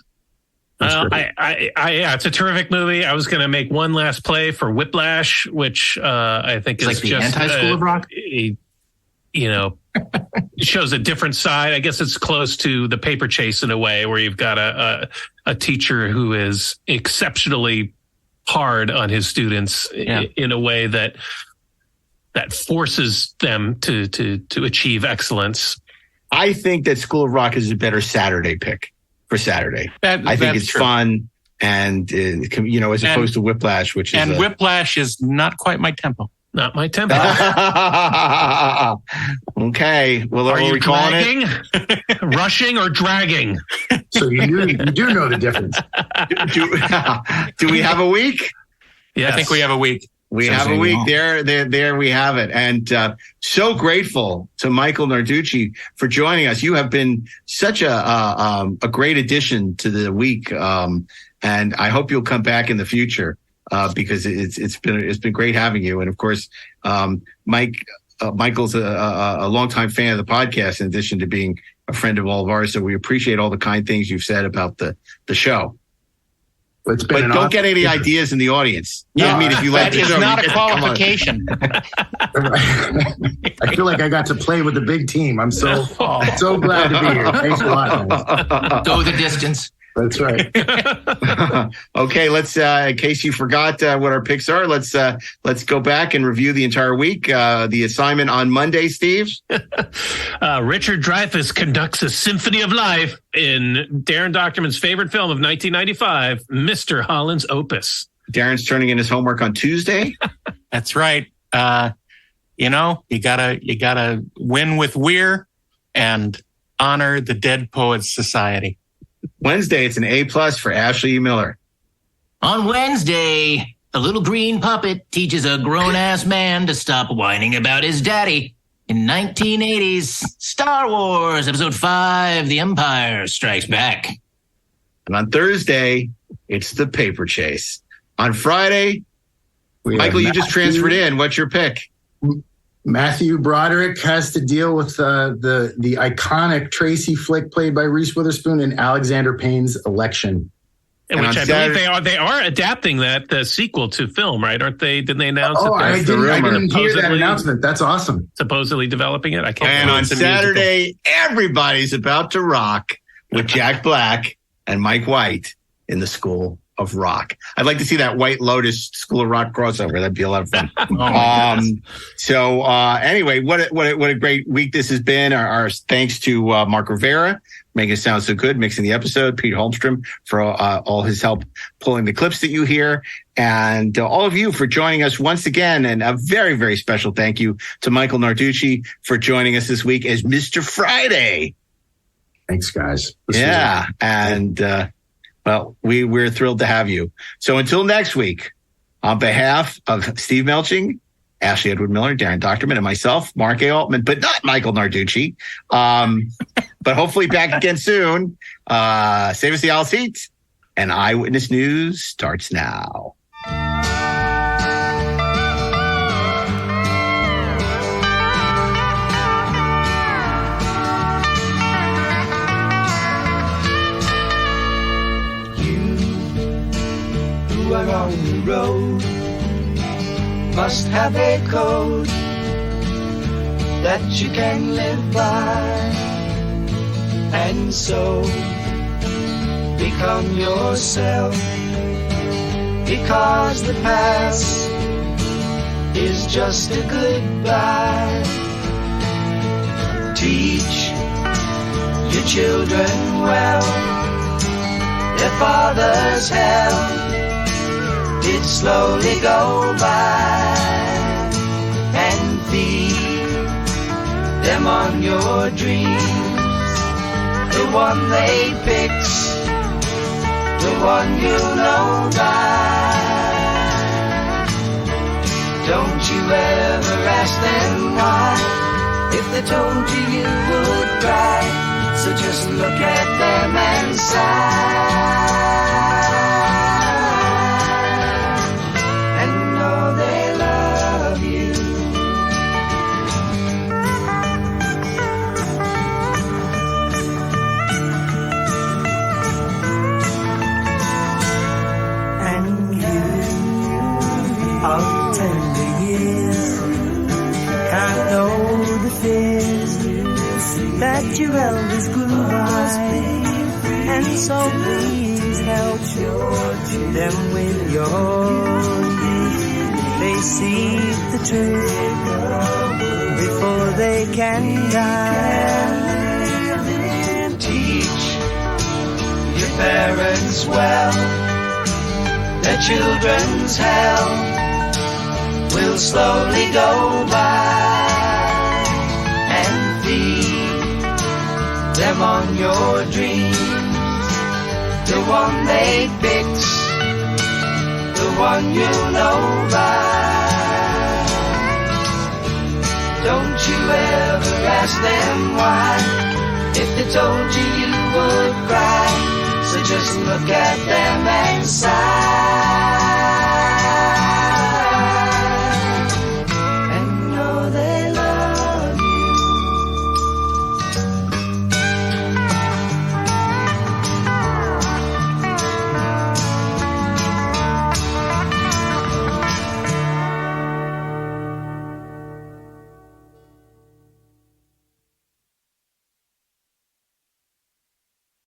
It's a terrific movie. I was going to make one last play for Whiplash, which I think is like the just anti-School of Rock. It shows a different side. I guess it's close to The Paper Chase in a way, where you've got a teacher who is exceptionally hard on his students in a way that forces them to achieve excellence. I think that School of Rock is a better Saturday pick for Saturday. I think it's true. Fun, and as opposed to Whiplash, which is Whiplash is not quite my tempo. Not my tempo. Okay. Well, are you calling it? Rushing or dragging? So you do know the difference. Do we have a week? Yes. I think we have a week. We have a week. There we have it. And so grateful to Michael Narducci for joining us. You have been such a great addition to the week. And I hope you'll come back in the future. Because it's been great having you, and of course, Michael's a longtime fan of the podcast, in addition to being a friend of all of ours. So we appreciate all the kind things you've said about the show. But don't get any ideas in the audience. Yeah, I mean, if you like that the show, is not a qualification. I feel like I got to play with the big team. I'm so glad to be here. Thanks a lot, guys. Go the distance. That's right. Okay, let's in case you forgot what our picks are, let's go back and review the entire week. The assignment on Monday, Steve. Richard Dreyfuss conducts a symphony of life in Darren Dochterman's favorite film of 1995, Mr. Holland's Opus. Darren's turning in his homework on Tuesday. That's right. You gotta win with Weir and honor the Dead Poets Society. Wednesday, it's an A+ for Ashley E. Miller. On Wednesday, a little green puppet teaches a grown-ass man to stop whining about his daddy. In 1980's Star Wars Episode 5, The Empire Strikes Back. And on Thursday, it's The Paper Chase. On Friday, Michael, you just transferred in. What's your pick? Matthew Broderick has to deal with the iconic Tracy flick played by Reese Witherspoon in Alexander Payne's Election. And which I believe they are adapting the sequel to film, right? Aren't they? Didn't they announce it? I didn't hear that announcement. That's awesome. Supposedly developing it. I can't. And on Saturday, everybody's about to rock with Jack Black and Mike White in The School of Rock. I'd like to see that White Lotus School of Rock crossover. That'd be a lot of fun. So anyway, what a great week this has been. Our thanks to Mark Rivera, making it sound so good, mixing the episode, Pete Holmstrom for all his help pulling the clips that you hear, and all of you for joining us once again. And a very, very special thank you to Michael Narducci for joining us this week as Mr. Friday. Thanks, guys. Well, we're thrilled to have you. So until next week, on behalf of Steve Melching, Ashley Edward Miller, Darren Dochterman, and myself, Mark A. Altman, but not Michael Narducci, but hopefully back again soon. Save us the aisle seats, and Eyewitness News starts now. You are on the road, must have a code that you can live by, and so become yourself, because the past is just a goodbye. Teach your children well, their father's hell did slowly go by, and feed them on your dreams, the one they fix, the one you know by. Don't you ever ask them why, if they told you you would cry, so just look at them and sigh. Of tender years, can't know the fears that your elders grew by, and so please help them with your youth. They see the truth before they can die. Teach your parents well, their children's hell will slowly go by, and feed them on your dreams, the one they fix, the one you know by. Don't you ever ask them why, if they told you you would cry, so just look at them and sigh.